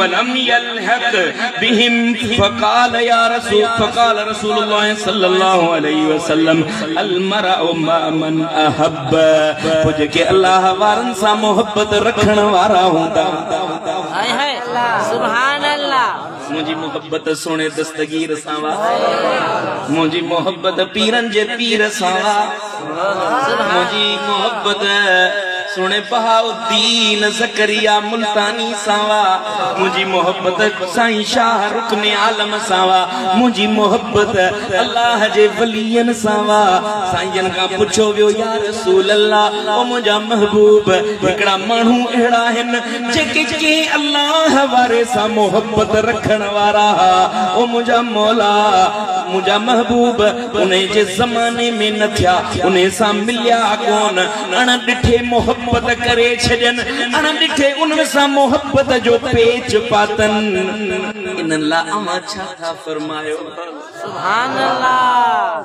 वलम यलहक बिहिम फकाल रसूलुल्लाह सल्लल्लाहु अलैहि वसल्लम अल मरअ मन अहब जेके अल्लाह वारनि सां मोहब्बत रखण वारा हूंदा हाय हाय सुभान अल्लाह मुंहिंजी मोहब्बत सोने दस्तगीर सां वा मुंहिंजी मोहब्बत पीरनि जे पीर सां वा मुंहिंजी मोहब्बत सोने बहाउद्दीन ज़करिया मुल्तानी सां वा मुंहिंजी मोहब्बत साईं शाह रुकन आलम सां वा मुंहिंजी मोहब्बत अल्लाह जे वलीअनि सां वा साईंनि खां पुछो वियो या रसूल अल्लाह ओ मुंहिंजा महबूब हिकिड़ा माण्हू अहिड़ा आहिनि जेके के अल्लाह वारे सां मोहब्बत रखण वारा ओ मुंहिंजा मौला मुंहिंजा महबूब उन जे ज़माने में न थिया उन सां मिलिया कोन अण ॾिठे मोहब्बत करे छॾनि अण ॾिठे उन्हनि सां मोहब्बत जो पेच पातनि इन्हनि लाइ अमां छा था फरमायो सुभान अल्लाह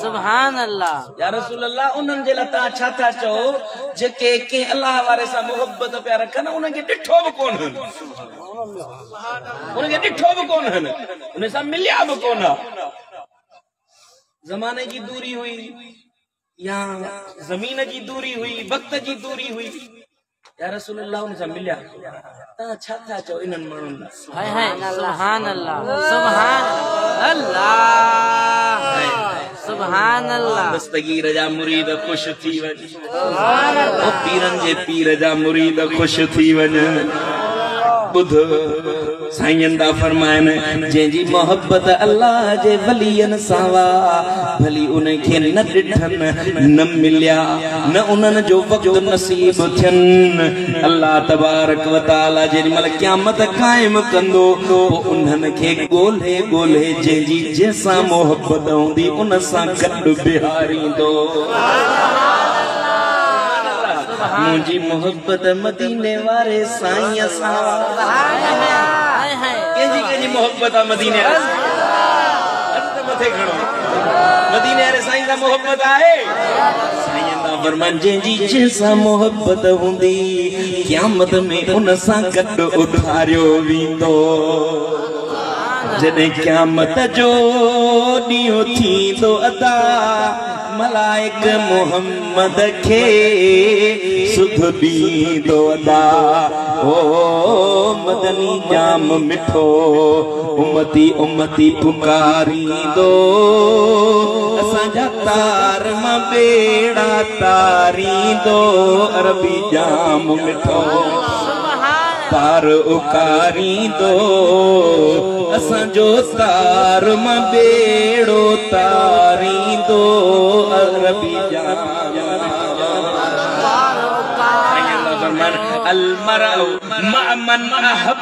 सुभान अल्लाह या रसूल अल्लाह उन्हनि जे लाइ तव्हां छा था चओ जेके के अल्लाह वारे सां मोहब्बत पिया रखनि उनखे ॾिठो बि कोन उनखे ॾिठो बि कोन उन सां मिलिया बि कोन ज़माने जी दूरी हुई या ज़मीन जी दूरी हुई वक्त जी दूरी हुई या रसूल अल्लाह उन सां मिलिया तव्हां छा था चओ इन्हनि माण्हुनि हाय हाय सुभान अल्लाह सुभान अल्लाह सुभान अल्लाह दस्तगीर जा मुरीद ख़ुश थी वञे ओ पीरनि जे पीर जा मुरीद ख़ुश थी वञे ॿुध साईं दा फरमाइनि जंहिंजी मोहब्बत अल्लाह जे वलीअनि सां वा भली उनखे न ॾिठनि न मिलिया न उन्हनि जो वक़्तु नसीब थियनि अल्लाह तबारक व तआला जेॾीमहिल क़यामत क़ाइम कंदो पोइ उन्हनि खे ॻोल्हे ॻोल्हे जंहिंजी जंहिंसां मोहब्बत हूंदी उन सां गॾु बिहारींदो मुंहिंजी मोहब्बत मदीने वारे साईं सां कंहिंजी मोहब्बत आहे मदीने मथे खणो मदीने वारे साईं सां मोहब्बत आहे साईं दा फरमान जंहिंजी जंहिंसां मोहब्बत हूंदी क़यामत में उन सां गॾु उथारियो वेंदो जॾहिं क़यामत जो ॾींहुं थींदो अदा मलाइक मोहम्मद खे सुध ॾींदो अदा ओ मदनी जाम मिठो उम्मती उम्मती पुकारींदो असांजा तार मां बेड़ा तारींदो अरबी जाम मिठो तार उकारींदो असांजो तार मां बेड़ो तारींदो अरबी जाम अलमरउ मअमन अहब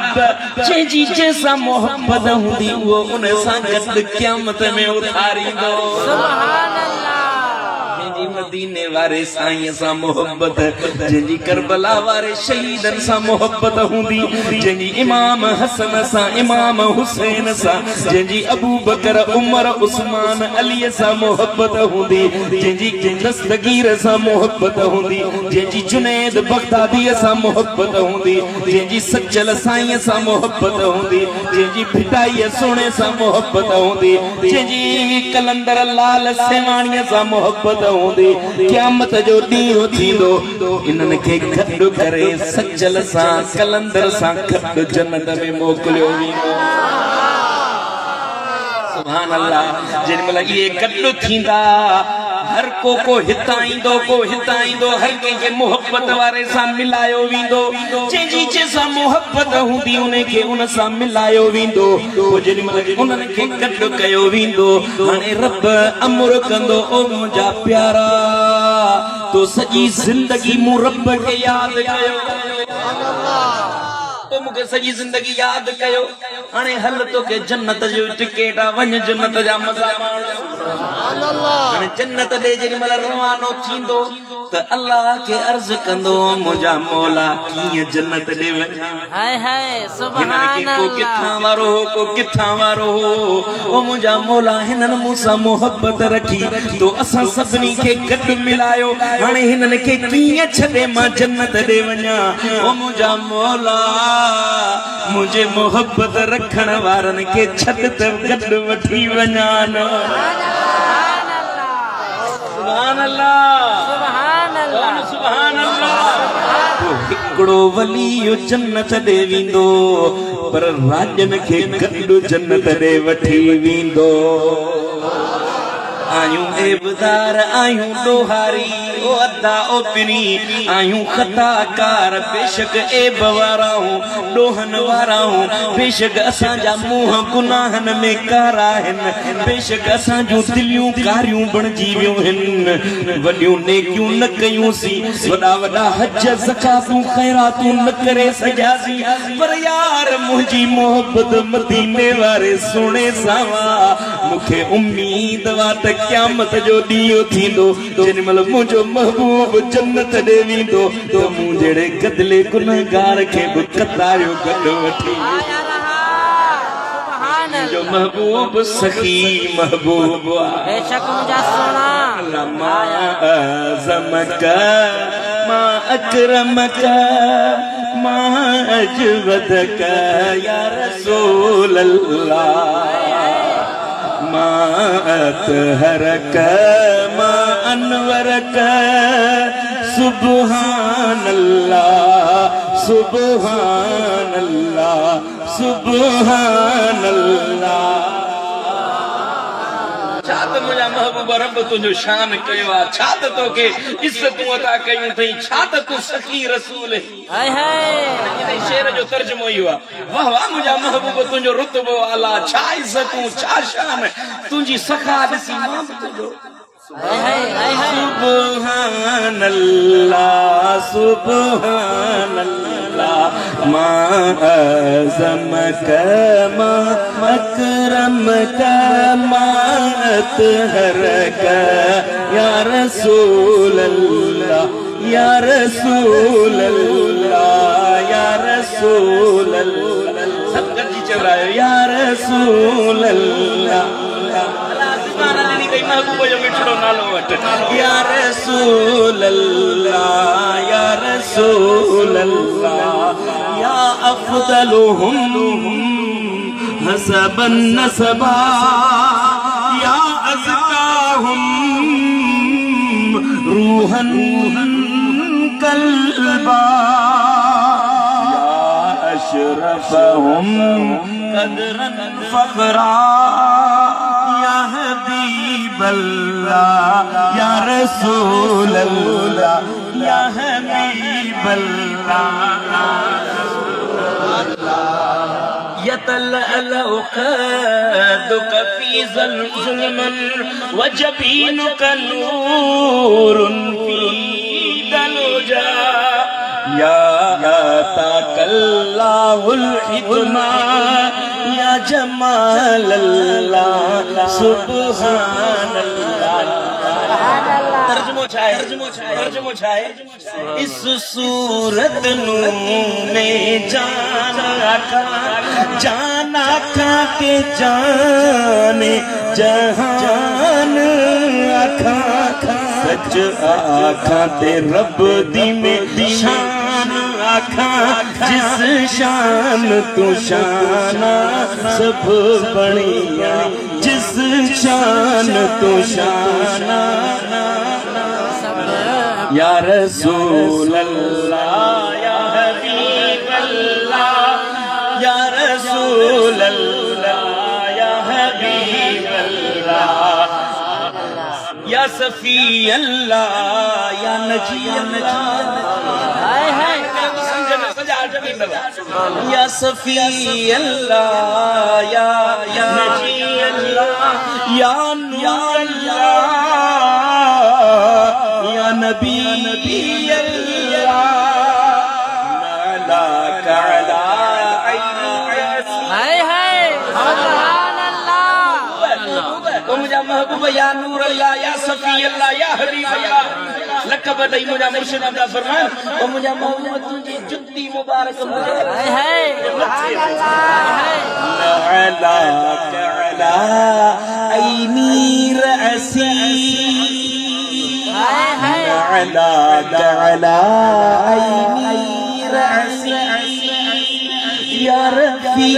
जंहिंजी जंहिंसां मोहब्बत हूंदी उहो उन सां गॾु क़यामत में उथारींदो सुभान अल्लाह मदीने वारे साईं सां मोहब्बत जंहिंजी करबला वारे शहीदन सां मोहब्बत हूंदी जंहिंजी इमाम हसन सां इमाम हुसैन सां जंहिंजी अबू बकर उमर उस्मान अली सां मोहब्बत हूंदी जंहिंजी दस्तगीर सां मोहब्बत हूंदी जंहिंजी जुनैद बगदादी सां मोहब्बत हूंदी जंहिंजी सचल साईं सां मोहब्बत हूंदी जंहिंजी भिटाई सोने सां मोहब्बत हूंदी जंहिंजी कलंदर लाल सेवाणीअ सां मोहब्बत हूंदी क़यामत जो ॾींहुं थींदो इन्हनि खे गॾु करे सचल सां कलंदर सां गॾु जन्नत में मोकिलियो वेंदो सुभान अल्लाह जेॾीमहिल इहे गॾु थींदा हर को हिताईंदो हर कंहिंखे मोहब्बत वारे सां मिलायो वेंदो जंहिंजी जंहिंसां मोहब्बत हूंदी उन खे उन सां मिलायो वेंदो पोइ जेॾीमहिल उन्हनि खे गॾु कयो वेंदो हाणे रब अमर कंदो ओ मुंहिंजा प्यारा तो सॼी ज़िंदगी मूं रब खे यादि कयो तो मूंखे सॼी ज़िंदगी यादि कयो हाणे हल तोखे जन्नत जो टिकेट आहे वञ जन्नत जा मज़ा माण हाणे जन्नत ॾे जेॾीमहिल रवानो थींदो त अल्लाह खे अर्ज़ कंदो मुंहिंजा मौला कीअं जन्नत ॾे वञा हाय हाय सुभान को किथां वारो हो को किथां वारो हो ओ मुंहिंजा मौला हिननि मूंसां मोहब्बत रखी तो असां सभिनी खे गॾु मिलायो हाणे हिननि खे कीअं छॾे मां जन्नत ॾे वञा ओ मुंहिंजा मौला मुझे मोहब्बत रखण वारन के छत ते गॾु वठी वञा न सुभान अल्लाह सुभान अल्लाह सुभान अल्लाह हिकिड़ो वली जन्नत ॾे वेंदो पर राजन खे गॾु जन्नत ॾे वठी वेंदो आयूं एबदार आयूं दोहारी ओ अदा ओ पिनी आयूं खताकार बेशक एब वारा हूं डोहन वारा हूं बेशक असांजा मुंह गुनाहन में कारा आहिनि बेशक असांजूं दिलियूं कारियूं बणजी वियूं आहिनि वॾियूं नेकियूं न कयूंसीं वॾा वॾा हज ज़कातूं ख़ैरातूं न करे सघियासीं पर यार मुंहिंजी मोहब्बत मदीने वारे सुहिणे सां मूंखे उम्मीद वा त क़यामत जो ॾींहुं थींदो जेॾीमहिल मुंहिंजो महबूब जन्नत ॾे वेंदो त मूं जहिड़े गदिले गुनहगार खे बि कतारियो गॾु वठी मुंहिंजो महबूब सखी महबूब बेशक मुंहिंजा सुहिणा मा अज़मक मा अकरमक मा अजवदक या रसूल अल्लाह मा अतहरक मा अनवरक सुभान अल्लाह सुभान अल्लाह सुभान अल्लाह छा त मुंहिंजा महबूब रब तुंहिंजो शान कयो आहे छा त तोखे इज़तूं अता कयूं अथई छा त तूं सखी रसूल हाय हाय इन शेर जो तर्जुमो इहो आहे वाह वाह मुंहिंजा महबूब तुंहिंजो रुतबो आला छा इज़तूं छा शान तुंहिंजी सखा ॾिसी मां बि तुंहिंजो सुभान अल्लाह सुभान अल्लाह मा अज़मक मा अकरमक मा अतहरक या रसूल अल्लाह या रसूल अल्लाह या रसूल अल्लाह सब गॾिजी चवरायो या रसूल अल्लाह महबूब जो मिठड़ो नालो वठ या रसूल अल्लाह या रसूल अल्लाह या अफदलुहुम हसबन नसबा या अज़काहुम रूहन कल्बा या अशरफहुम कदरन फखरा या हबीबल्लाह या रसूलल्लाह या हबीबल्लाह यतलअलउ क़द्दुक फ़ी ज़ुल्मन व जबीनुक नूरुन फ़ी दलुजा या आताकल्लाहुल हिकमा या जमालल्लाह सुब्हानल्लाह। तर्जुमो छाए इस सूरत नू में जान आखा के जाने जहान आखा सच आखा ते रब दी में शान आखा जिस शान तू शाना सब बनिया जिस शान तू शाना या रसूल अल्लाह या हबीब अल्लाह या रसूल अल्लाह या हबीब अल्लाह या सफी अल्लाह या नजी अल्लाह या सफी अल्लाह या नजी अल्लाह या नूर अल्लाह या नबी अल्लाह नाला काला मुझा महबूब या नूर अल्लाह या सफी अल्लाह या हबीब अल्लाह लक़ब दई मुझा मुर्शिद दा फरमान ओ मुझा महबूब तुझी जुत्ती मुबारक है अल्लाह कअला ऐनी रअसी अल्लाह कअला ऐनी रअसी या रफ़ी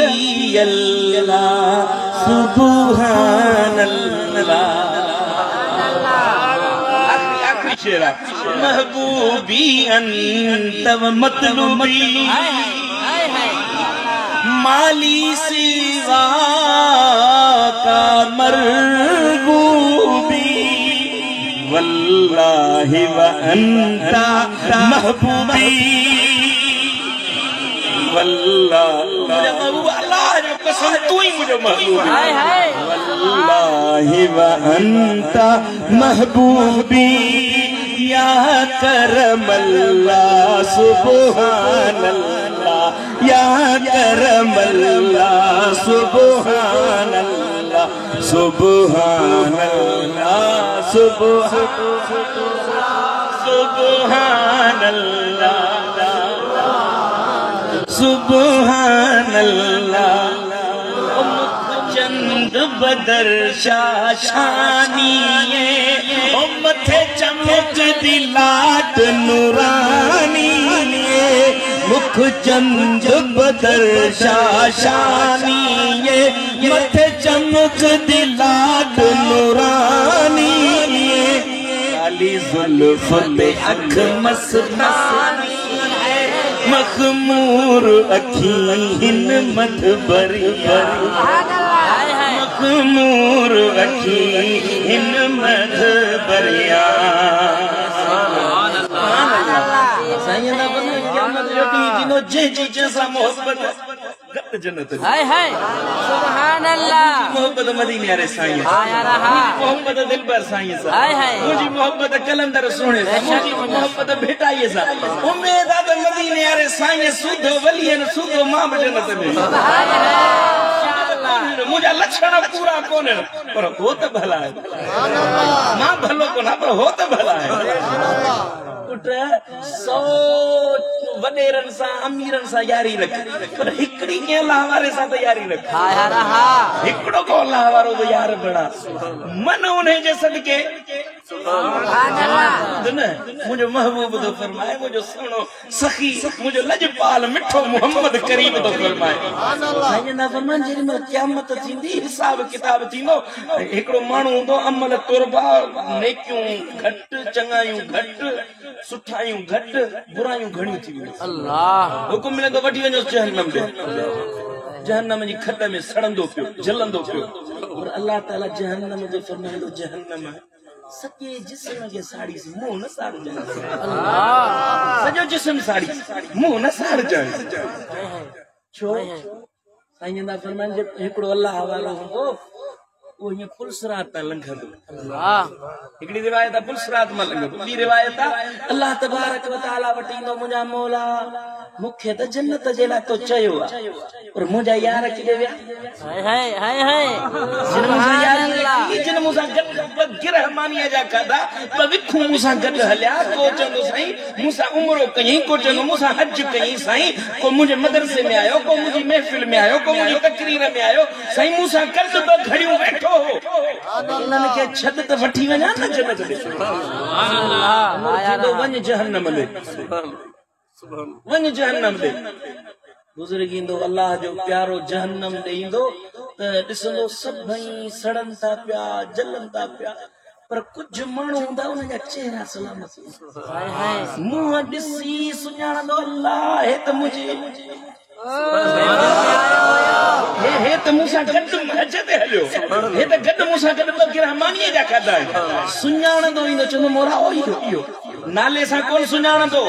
अल्लाह सुब्हानल्लाह। आखिरी शेर महबूबी अंत व मतलूबी माली सिवा का मरबूबी वल्लाहि व अंता महबूबी वल्लाह अल्लाह जो कसम तू ही मुझे महबूब है वल्लाहि व अंता महबूबी या करमल्लाह सुब्हानल्लाह या करमल्लाह सुब्हानल्लाह सुब्हानल्लाह सुब्हानल्लाह सुब्हानल्लाह चंद बदर शाशानी मथे चमक दी लाट नूरानी मुख चंद बदर शाशानी मथे चमक दी लाट नूरानी काली जुल्फ पे अख मस्तानी मखमूर अखीन मत बरी मखमूर अखीन मत बरिया मोहब्बत जन्नत सुभान अल्लाह मोहब्बत मदीने रे साईं मोहब्बत दिल पर साईं सा मुझी मोहब्बत कलंदर सोने सा मुझी मोहब्बत भेटाई सा उम्मीद है मदीने रे साईं सुधो वलियन सुधो मां जन्नत में मुझा लक्षण पूरा कोने पर हो तो भला है मां भलो कोना पर हो तो भला है उठ सो वडेरन सा अमीरन सा यारी रख पर हिकड़ी के अल्लाह वारे सा यारी रख हिकड़ो को अल्लाह वारो तो यार बड़ा मन उन्हें जे सदके मुझे महबूब तो फरमाए मुझे सुनो सखी मुझे लजपाल मिठो मोहम्मद करीम तो फरमाए साईं ना फरमान जेडी में क़यामत थींदी हिसाब किताब थींदो एकड़ो माण्हू हूंदो अमल तुरबा नेकियूं घट चङायूं घट सुठायूं घट बुरायूं घणियूं थी वेंदियूं अल्लाह हुकुम मिले तो वठी वञो जहन्नम में जहन्नम जी खट में सड़ंदो पियो जलंदो पियो और अल्लाह ताला जहन्नम जो फरमाईंदो जहन्नम सॼे जिस्म खे साड़ी से मुंह न साड़जांइ सॼो जिस्म साड़ी मुंह न साड़जांइ छो साईं दा फरमान जे हिकिड़ो अल्लाह वारो हूंदो वो ये पुलसरात ता लंघंदो अल्लाह हिकड़ी रिवायत है पुलसरात में लंघंदो ॿी रिवायत है अल्लाह तबारक व तआला वटींदो मुंहिंजा मौला मूंखे त जन्नत जे लाइ तो चयो आहे और मुंहिंजा यार किथे विया हाय हाय हाय हाय जिन मूंसां गॾु गिरहमानीअ जा खाधा विखूं मूंसां गॾु हलिया को चवंदो साईं मूंसां उमरो कयईं को चवंदो मूंसां हज कयईं साईं को मुंहिंजे मदरसे में आयो को मुंहिंजी महफ़िल में आयो को मुंहिंजी तकरीर में आयो साईं मूंसां गॾु ॿ घड़ियूं वेठो उन्हनि खे छॾ त वठी वञा न जन्नत ॾे वञ जहन्नम ॾे वञ जहन्नम ॾे बुज़ुर्ग ईंदो अल्लाह जो प्यारो जहन्नम ॾे ईंदो त ॾिसंदो सभई सड़नि था पिया जलनि था पिया पर कुझु माण्हू हूंदा उनजा चेहरा सलामत मुंहं ॾिसी सुञाणंदो अल्लाह हे त मुंहिंजे हे त मूंसां गॾु हज ते हलियो हे त गॾु मूंसां गॾु ॿ गिरहमानीअ जा खाधा आहिनि सुञाणंदो ईंदो चवंदो मोरा ओ इहो नाले सां कोन सुञाणंदो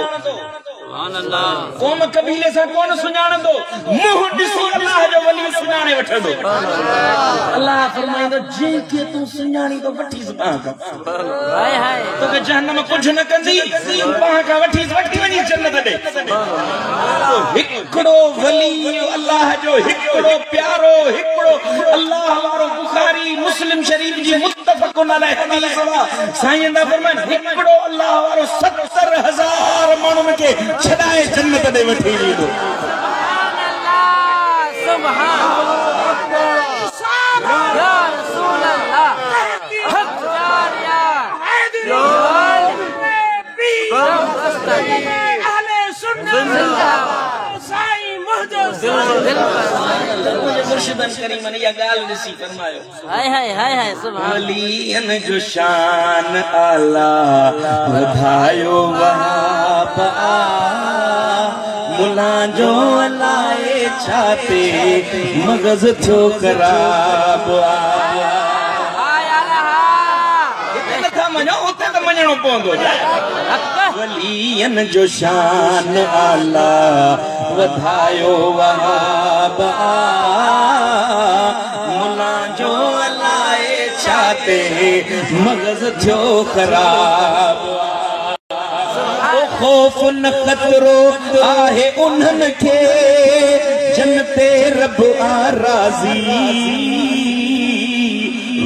क़ौम कबीले सां कोन सुञाणंदो मुंहुं ॾिसी अल्लाह जो वली सुञाणे वठंदो अल्लाह फरमाईंदो जंहिंखे तूं सुञाणींदो वठीसि पाण खां तोखे जहन्नम कुझु न कंदी पाण खां वठीसि वठी वञी जन्नत ॾे हिकिड़ो वली अल्लाह जो हिकिड़ो प्यारो हिकिड़ो अल्लाह वारो बुखारी मुस्लिम शरीफ जी मुत्तफ़क़ुन अलैहि हदीस साईं दा फरमाइनि हिकिड़ो अल्लाह वारो 70,000 माण्हुनि खे छॾाए जन्नत ॾे वठी वेंदो सुभान अल्लाह या रसूल अल्लाह हक जारिया अहले सुन्नत साईं मुर्शिदन करीम ने या गाल ॾिसी फरमायो हाय हाय हाय हाय सुभान वलियन जो शान आला वधायो वहाब मुला जो अलाए छाते मगज़ थियो ख़राब मञणो पवंदो वलियन जो शान आला वधायो वहाब मुला जो अलाए छाते मगज़ थियो ख़राब खौफ न खतरो आहे उन्हनि खे जन्नते रब आ राज़ी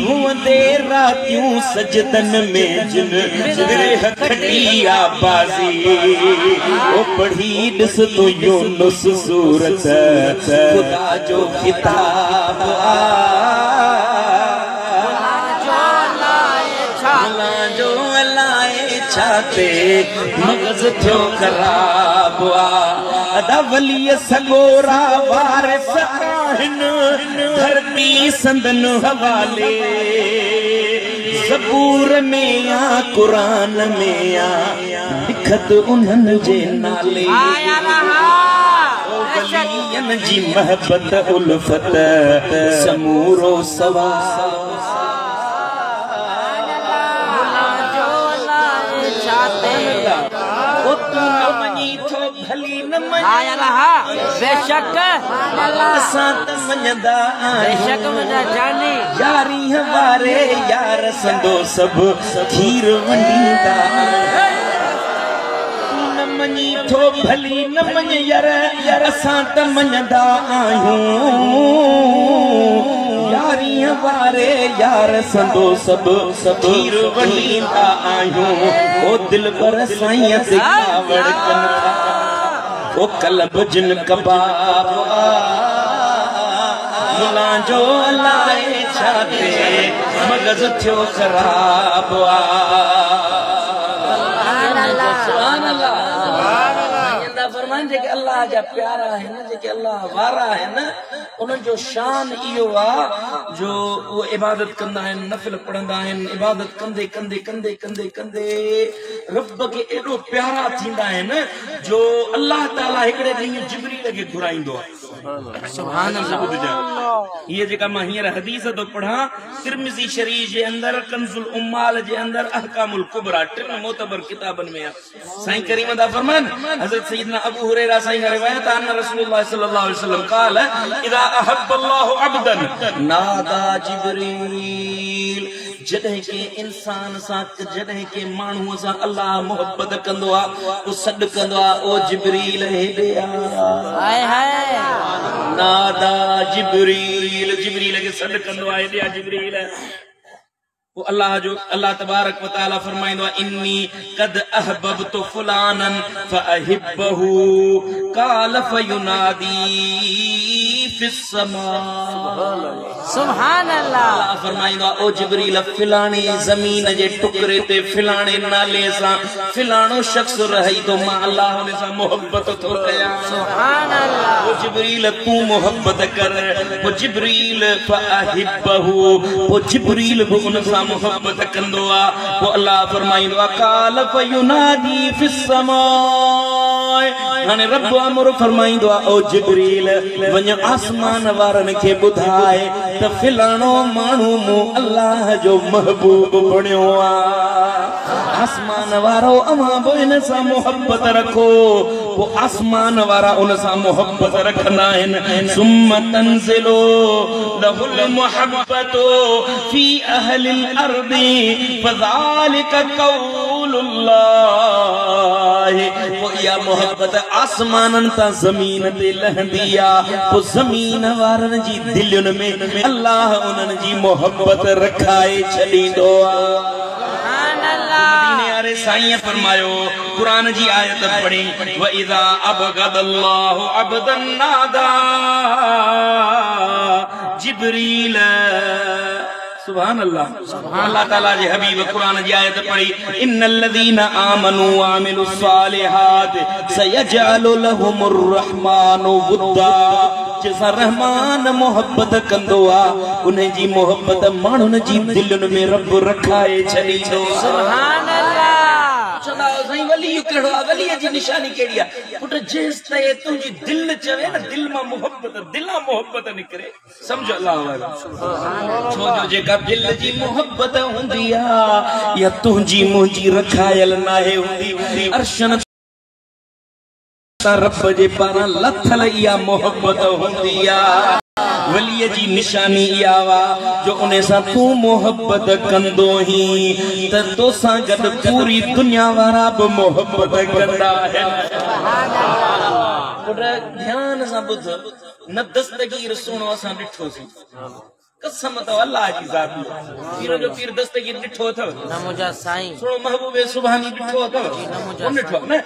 रोंदे रातियूं सजदन में जिन विरह खटी आबाज़ी ओ पढ़ी ॾिस तो यूनुस सूरत खुदा जो किताब छाते मगज़ थियो ख़राब अदा वली सगोरा वारिस आहिनि धरती संदन हवाले ज़बूर में आ क़ुरान में आ लिखत उन्हनि जे नाले वलियन जी महबत उल्फत समूरो सवाब बेशक यारी हमारे यार संदो सब खीर वंडीदा न मनी थो भली न मन यार असां त मञदा आहियूं यारी हमारे यार संदो सब खीर वंडीदा आहियूं ओ दिल पर साईं से कावड़ कन ओ कलब जिन कबाब मुला जो अलाए छा ते मगज थियो खराब सुभान अल्लाह फरमान जेके अल्लाह जा प्यारा है न जेके अल्लाह वारा है न उन जो शान इहो आ जो वो इबादत कंदा है नफिल पढ़ंदा है इबादत कंदे कंदे कंदे कंदे कंदे रब के एडो प्यारा थींदा है न जो अल्लाह ताला एकड़े ॾींहुं जिब्रील के घुराइंदो सुभान अल्लाह ये जेका मां हींअर हदीस तो पढ़ा तिरमिज़ी शरीफ जे अंदर कंजुल उम्माल जे अंदर अहकामुल कुबरा टिन मोतबर किताबन में साईं करीम दा फरमान हजरत सैयदना अबू हुरैरा साईं का रिवायत है रसूलुल्लाह सल्लल्लाहु अलैहि वसल्लम قال اذا احب الله عبدا نادى जिब्रील जॾहिं के इंसान सां जॾहिं के माण्हूअ सां अल्लाह मोहब्बत कंदो आ ओ सॾु कंदो आ ओ जिब्रील हेॾे आ हाय हाय नादा जिब्रील जिब्रील के सॾु कंदो आ हेॾे आ जिब्रील वो अल्लाह तबारक व तआला फरमाइंदो इन्नी कद अहबबतु फुलानन फअहिब्बहु काल फयुनादी फिस समा सुभान अल्लाह फरमाइंदो ओ जिब्रील फिलानी जमीन जे टुकरे ते फिलाने नाले सां फिलानो शख्स रही तो मां अल्लाह उन सां मोहब्बत थो कया सुभान अल्लाह ओ जिब्रील तू मोहब्बत कर ओ जिब्रील फअहिब्बहु ओ जिब्रील भी उन सां मोहब्बत कंदो आ वो अल्लाह फरमाइंदो आ काल फयुनादी फिस समाए हाने रब अमर फरमाइंदो आ ओ जिब्रील वञ आसमान वारन के बुधाए त फिलाणो माण्हू मु अल्लाह जो महबूब बणियो आ आसमान वारो अवां बि इन सां मोहब्बत रखो वो आसमान वारा उन सां मोहब्बत रखंदा आहिनि सुम्म तंज़िलो लहुल मुहब्बतो फी अहलिल अर्दी फज़ालिका क़ौलुल्लाह वो या मोहब्बत आसमानन ता ज़मीन ते लहंदी आ वो ज़मीन वारन जी दिलुन में अल्लाह उन्हनि जी मोहब्बत रखाए छॾींदो आ साईं फरमायो कुरान जी आयत पढ़ी व इज़ा अबगदल्लाहु अब्दन नादा जिब्रील सुभान अल्लाह अल्लाह ताला जे हबीब कुरान जी आयत पढ़ी इन्नल लज़ीना आमनू व अमिलुस सालिहात सयजअलु लहुमुर रहमानु वुद्दा जैसा रहमान मोहब्बत कंदो आ उन्हें जी मोहब्बत माण्हुनि जी दिलुन में रब रखाए छॾींदो सुभान अल्लाह चला साईं वली कहिड़ो आ वली जी निशानी कहिड़ी आ पुट जेस ते तुंहिंजी दिल चवे न दिल मां मोहब्बत निकिरे समझ अल्लाह वाला छो जो जेका दिल जी मोहब्बत हूंदी आ या तुंहिंजी मुंहिंजी रखायल नाहे हूंदी अर्शन रब जे पारां लथल इहा मोहब्बत हूंदी आ वलीअ जी निशानी इहा वा जो उन सां तूं मोहब्बत कंदो ही त तोसां गॾु पूरी दुनिया वारा बि मोहब्बत कंदा आहिनि ध्यान सां ॿुध न दस्तगीर सुहिणो असां ॾिठोसीं कसम अथव अल्लाह जी ज़ात पीर जो पीर दस्तगीर ॾिठो अथव न मुंहिंजा साईं सुहिणो महबूबे सुभानी ॾिठो अथव कोन ॾिठो न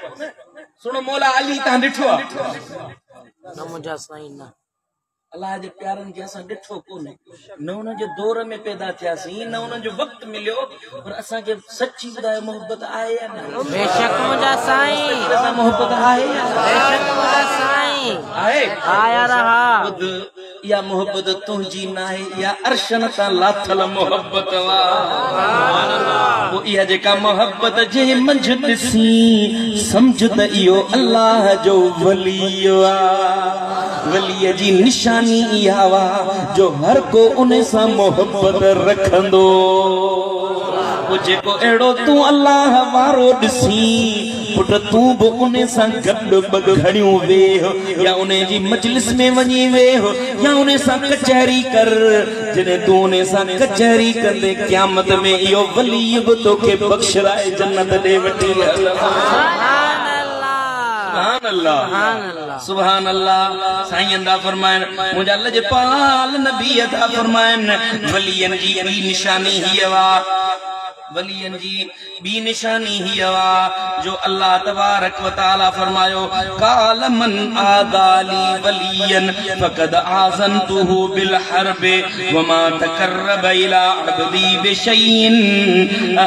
सुनो मौला अली तहां ॾिठो न मुंहिंजा साईं न अल्लाह जे प्यारनि खे असां ॾिठो कोन्हे न उन जे दौर में पैदा थियासीं न उन जो वक़्तु मिलियो पर असांखे सची ॿुधायो मोहब्बत आहे या न बेशक मुंहिंजा साईं मोहब्बत आहे बेशक मुंहिंजा साईं आहे आया रहा ॿुध इहा मोहब्बत तुंहिंजी नाहे इहा अर्शन तां लाथल मोहब्बत वा पोइ इहा जेका मोहब्बत जे मंझि ॾिसी सम्झ त इहो अल्लाह जो वली आहे वलीअ जी निशानी इहा वा जो हर को उन सां मोहब्बत रखंदो जेको अहिड़ो तूं अल्लाह वारो ॾिसी पुट तूं बि उन सां गॾु ॿ घड़ियूं वेह या उन जी मजलिस में वञी वेह या उन सां कचहरी कर जॾहिं तूं उन सां कचहरी कंदे क़यामत में इहो वली बि तोखे बख़्शराए जन्नत ॾे वठी सुभान अल्लाह साईं अंदा फरमाइन मुंहिंजा लजपाल नबी अदा फरमाइन वलियन जी ॿी निशानी हीअ वा वलियन जी बी निशानी ही हवा जो अल्लाह तबारक व तआला फरमायो काल मन आदाली वलियन फकद आज़नतुहु बिल हर्ब व मा तकर्रब इला अब्दी बिशैइन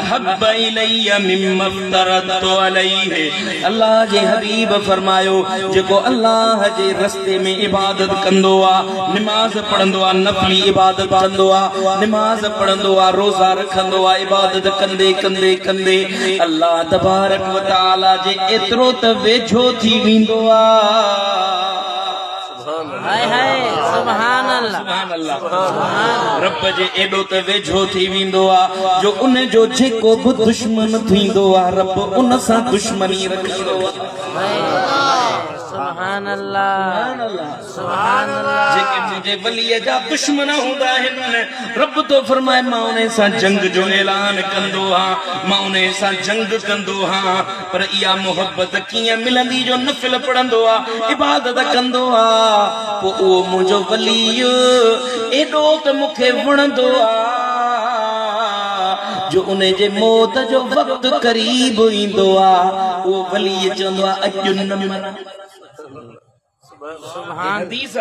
अहब्ब इलैया मिम्मा अफ्तरतु अलैहि। अल्लाह जे हबीब फरमायो जेको अल्लाह जे रस्ते में इबादत कंदो आ, नमाज पढ़ंदो आ, नफली इबादत कंदो आ, नमाज पढ़ंदो आ, रोजा रखंदो आ, इबादत कंदे कंदे कंदे अल्लाह तबारक व तआला जे एतिरो त वेझो थी वेंदो आ। हाय हाय सुभान अल्लाह सुभान अल्लाह रब जे एडो त वेझो थी वेंदो आ जो उन जो जेको बि दुश्मन थींदो आ रब उन सां दुश्मनी रखंदो आ। सुभान अल्लाह सुभान अल्लाह। जेके मुझे वलीअ जा दुश्मन हूंदा आहिनि रब तो फरमाए मां उन्हे सां जंग जो ऐलान कंदो आहियां, मां उन्हे सां जंग कंदो आहियां। पर इहा मोहब्बत कीअं मिलंदी जो नफिल पढ़ंदो आहे, इबादत कंदो आहे, पोइ उहो मुंहिंजो वली एॾो त मूंखे वणंदो आहे जो उन जे मौत जो वक़्तु क़रीब ईंदो आहे उहो वली चवंदो आहे अॼु न मरां। हदीस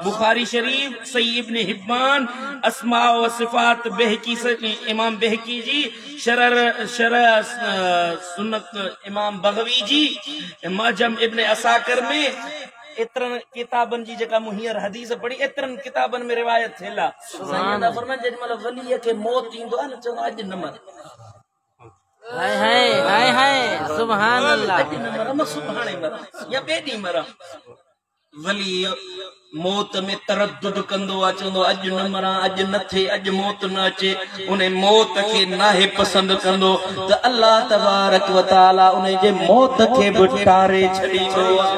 बुखारी शरीफ सही इब्न हिब्बान अस्मा व सिफात बहकी इमाम बहकी जी शरर सुन्नत इमाम बगवी जी मजम इब्न असाकर में एतरन किताबन जी जेका मुहिर हदीस पढ़ी एतरन किताबन में रिवायत थेला साईं फरमान जेमल वली के मौत ईंदो आहे न चवंदो अॼु न मर। हाय हाय हाय हाय सुभान अल्लाह। अॼु न मर मां सुभाणे मर या ॿिए ॾींहुं मर। वली मौत में तरद्दुद कंदो आहे, चवंदो अॼु न मरां, अॼु न थिए, अॼु मौत न अचे। उन मौत खे नाहे पसंद कंदो त अल्लाह तबारक व तआला उन जे मौत खे बि टारे छॾींदो आहे।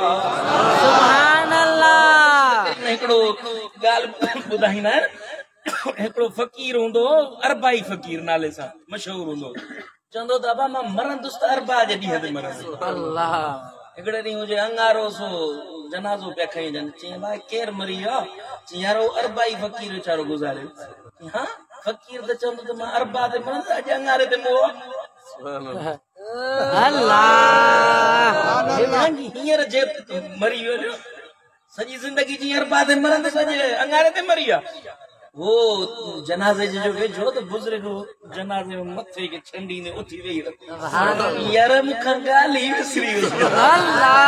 सुभान अल्लाह। हिकिड़ो ॻाल्हि ॿुधाईंदा आहिनि, हिकिड़ो फ़कीर हूंदो अरबाई फ़कीर नाले सां मशहूर हूंदो, चवंदो त अबा मां मरंदुसि त अरबा जे ॾींहं ते मरंदुसि। अल्लाह हिकिड़े ॾींहुं हुजे अंगारो सो जनाज़ो पिया खणी वञनि, चई भाई केरु मरी वियो? चई यार अरबाई फ़कीर वीचारो गुज़ारियो। हा फ़कीर त चवंदो त मां अरबा ते मरंदुसि, अॼु अंगारे ते मोह अल्लाह हींअर जे मरी वियो सॼी ज़िंदगी जी अरबा ते मरंदुसि, अॼु अंगारे ते मरी विया। वो जनाज़े जो वेझो त बुज़ुर्ग जनाज़े में मथे के छंडी ने उठी वेही यार मूंखां ॻाल्हि ई विसरी अल्लाह।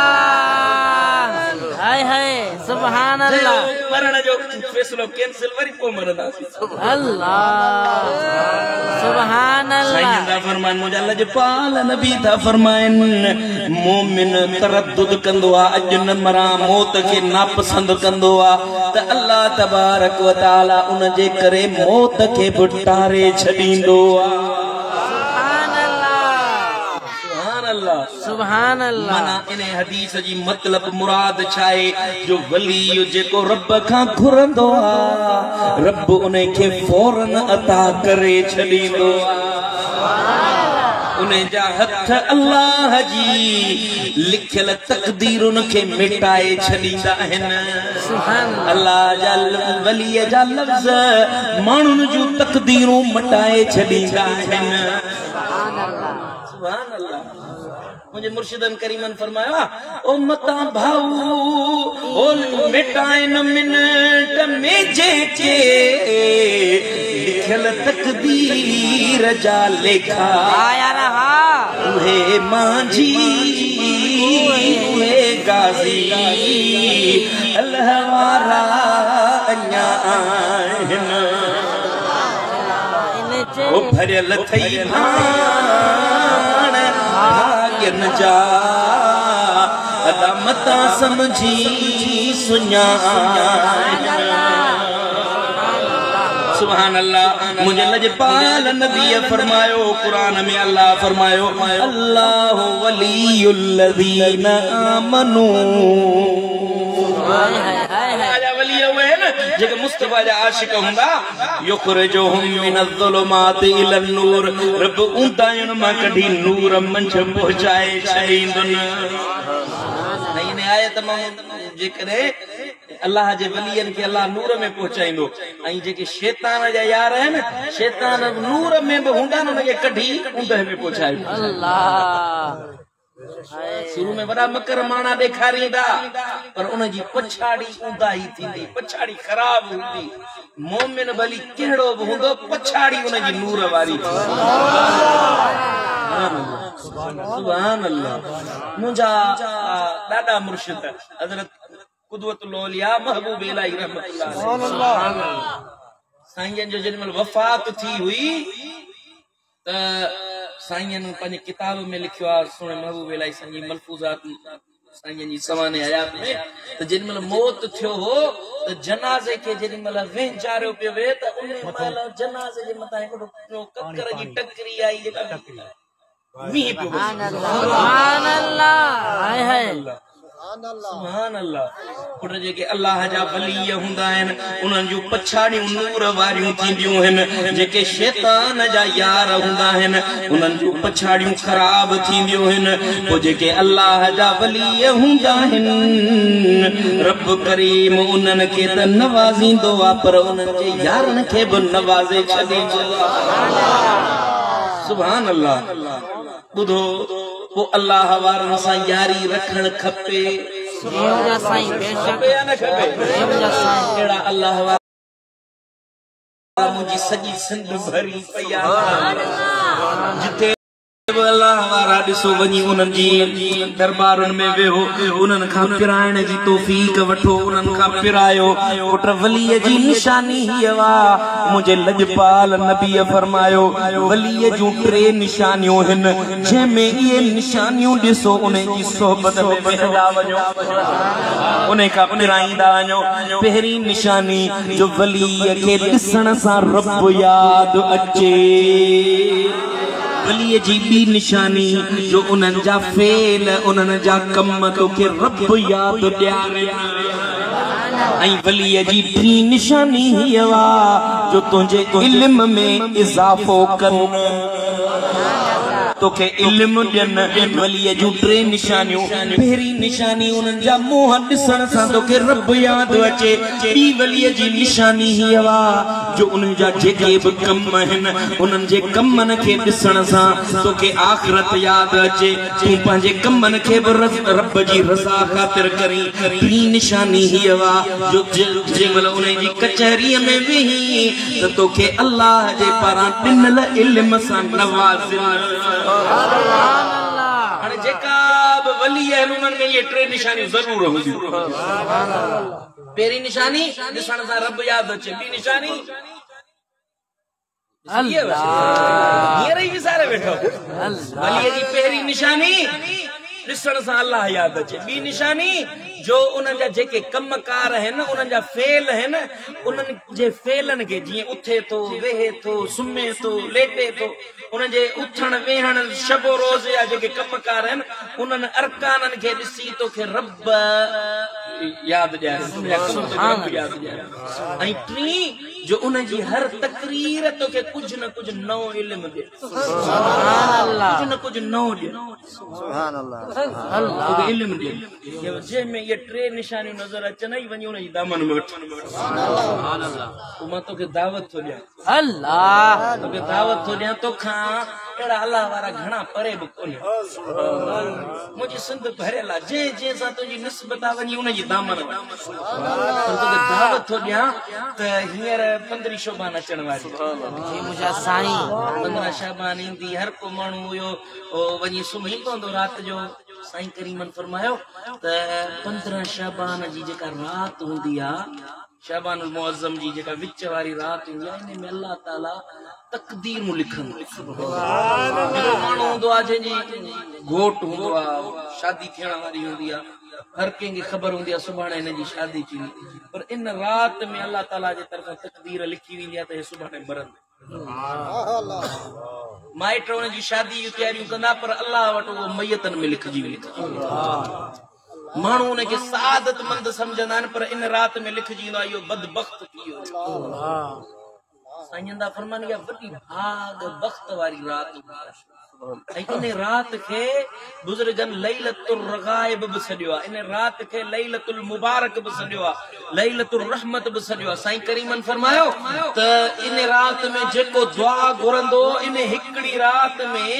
हाय हाय सुभान अल्लाह। मरण जो फैसलो कैंसिल वरी पोइ मरंदासीं। अल्लाह सुभान अल्लाह। साईं दा फरमान मुंहिंजा लजपाल नबी था फरमाइनि मोमिन तरद्दुद कंदो आहे, अॼु न मरां, मौत खे नापसंद कंदो आहे त अल्लाह तबारक व तआला उन जे करे मौत खे बि टारे छॾींदो आहे। सुभान अल्लाह सुभान अल्लाह सुभान अल्लाह। माना इन हदीस जी मतलब मुराद छा आहे जो वली जेको रब खां घुरंदो आहे रब उन खे फौरन अता करे छॾींदो आहे। उन जा हथ अल्लाह जी लिखियल तकदीरुन खे मिटाए छॾींदा आहिनि। अल्लाह जा वलीअ जा लफ़्ज़ माण्हुनि जूं तकदीरूं मटाए छॾींदा आहिनि। सुभान अल्लाह। मुझे मुर्शिदन करीमन फरमाया ओ मता भाऊ ओ मिटाए न मिनट में जेके लिखल तकदीर जा लेखा आया रहा उहे मांझी उहे गाज़ी अल्लाह वारा अञा आहिनि ओ भरियल थई भाॻन जा अदामता समझी सुञाण। सुभान अल्लाह। मुझे लजपाल नबी फरमायो क़ुरान में अल्लाह फरमायो अल्लाह वलियुल्लज़ीना आमनू। जेके मुस्तफा जा आशिक हुंदा युखरिजुहुम मिनज़्ज़ुलुमाति इलन-नूर रब ऊंटायुनि मां कढी नूर मंझ पहुचाए छॾींदुनि। इन आयत मां जेकॾहिं अल्लाह जे वलियन के अल्लाह नूर में पहुंचाइंदो ऐं जेके शैतान जा यार आहिनि शैतान नूर में बि हूंदा न उनखे कढी ऊंदहि में पहुंचाए अल्लाह शुरू में वॾा मकर माणा ॾेखारींदा पर उनजी पछाड़ी ऊंदाही थींदी पछाड़ी ख़राब हूंदी मोमिन भली कहिड़ो बि हूंदो पछाड़ी उनजी नूर वारी सुभान अल्लाह मुंहिंजा ॾाढा मुर्शिद हज़रत कुदवतुल औलिया महबूब इलाही रहमतुल्लाह साईं जो जॾहिं वफ़ात थी हुई त साईं पंहिंजे किताब में लिखियो आहे सुहिणे महबूब इलाही साईं जी मलफूज़ात साईं जी सवाने हयात में त जेॾी मौत थियो हो त जनाज़े खे जेॾी वेंचारियो पियो वियो त उन महिल जनाज़े जे मथां हिकिड़ो ककर जी टकरी आई जेका मींहुं पियो सुभान अल्लाह हाय हाय सुभान अल्लाह पुट जेके अल्लाह जा वली हूंदा आहिनि उन्हनि जूं पछाड़ियूं नूर वारियूं थींदियूं आहिनि जेके शैतान जा यार हूंदा आहिनि उन्हनि जूं पछाड़ियूं ख़राब थींदियूं आहिनि पोइ जेके अल्लाह जा वली हूंदा आहिनि रब करीम उन्हनि खे त नवाज़ींदो आहे पर उन्हनि जे यारनि खे बि नवाज़े छॾींदो आहे सुभान अल्लाह ॿुधो पोइ अल्लाह वारनि सां यारी रखण खपे अहिड़ा अल्लाह वारा मुंहिंजी सॼी सिंध भरी पई आहे जिते अल्लाह वारा ॾिसो वञी उन्हनि जी दरबारुनि में वेहो उन्हनि खां पिराइण जी तौफ़ीक़ वठो उन्हनि खां पिरायो पुट वलीअ जी निशानी हीअ मुंहिंजे लजपाल नबीअ फरमायो वलीअ जूं 3 निशानियूं आहिनि जंहिंमें इहे निशानियूं ॾिसो उन जी सोहबत में वेहंदा वञो उन खां पिराईंदा वञो पहिरीं निशानी जो वलीअ खे ॾिसण सां रब यादि अचे वलीअ जी ॿी निशानी जो उन्हनि जा फेल उन्हनि जा कम तोखे रब यादि ॾियारे ऐं वलीअ जी टी निशानी हीअ जो तुंहिंजे इल्म में इज़ाफ़ो कनि तोखे इल्म ॾियनि वलीअ जूं 3 निशानियूं पहिरीं निशानी उन्हनि जा मुंहं ॾिसण सां तोखे रब यादि अचे ॿी वलीअ जी निशानी हीअ जो उन्हनि जा जेके बि कम आहिनि उन्हनि जे कमनि खे ॾिसण सां तोखे आख़िरत यादि अचे तूं पंहिंजे कमनि खे बि रब जी रज़ा ख़ातिर करी ॿी निशानी हीअ जो जंहिंमहिल उन जी कचहरीअ में वेही त तोखे अल्लाह जे पारां ॾिनल इल्म सां नवाज़ियो हाणे जेका बि वली आहिनि उन्हनि में इहे 3 निशानियूं ज़रूर हूंदियूं पहिरीं निशानी ॾिसण सां रब यादि अचे ॿी निशानी हींअर ई विसारे वेठो वलीअ जी पहिरीं निशानी ॾिसण सां अल्लाह यादि अचे ॿी निशानी जो उन्हनि जा जेके कमकार आहिनि उन्हनि जा फेल आहिनि उन्हनि जे फेलनि खे जीअं उथे थो वेहे थो सुम्हे थो लेटे थो उन जे उथण वेहण शबो रोज़ जा जेके कमकार आहिनि उन्हनि अरकाननि खे ॾिसी तोखे रब यादि ॾियारे ऐं टी जो उन जी हर तकरीर तोखे कुझु न कुझु नओं इल्म ॾे कुझु न कुझु नओं ॾे इल्म ॾे जंहिंमें इहे 3 निशानियूं नज़र अचनि ई वञी उन जी दामन में वठ मां तोखे दावत थो ॾियां अल्लाह तोखे दावत थो ॾियां तोखां अहिड़ा अल्लाह वारा घणा परे बि कोन्हे मुंहिंजी सिंध भरियल आहे जंहिं जंहिं सां तुंहिंजी निस्बत आहे वञी उनजी दामन तोखे दावत थो ॾियां त हींअर 15 शोभान अचण वारी मुंहिंजा साईं 15 शोभान ईंदी हर को माण्हू हुयो वञी सुम्ही पवंदो राति जो साईं करीमन फरमायो त 15 शबान जी जेका रात हूंदी आहे शबान मुअज़्ज़म जी जेका विच वारी रात हूंदी आहे इन में अल्लाह ताला तकदीर लिखंदो माण्हू हूंदो आहे जंहिंजी घोट हूंदो आहे शादी थियण वारी हूंदी आहे हर कंहिंखे ख़बर हूंदी आहे सुभाणे हिन जी शादी थींदी पर इन रात में अल्लाह ताला जे तरफ़ां तकदीर लिखी वेंदी आहे त हे सुभाणे मरंदो माइट उन जी शादी जूं तयारियूं कंदा पर अल्लाह वटि उहो मैयतनि में लिखजी वेंदी माण्हू उनखे सआदतमंद सम्झंदा आहिनि पर इन रात में लिखजी वेंदो आहे इहो बदबख्त थी वियो साईं दा फरमान या वॾी भाग बख्त वारी रात इन रात के बुजुर्गन लैलतुल रगाइब भी सॾियो आहे, इन रात के लैलतुल मुबारक भी सॾियो आहे, लैलतुल रहमत भी सॾियो आहे। साईं करीमन फरमायो त इन रात में जेको दुआ घुरंदो इन हिकड़ी रात में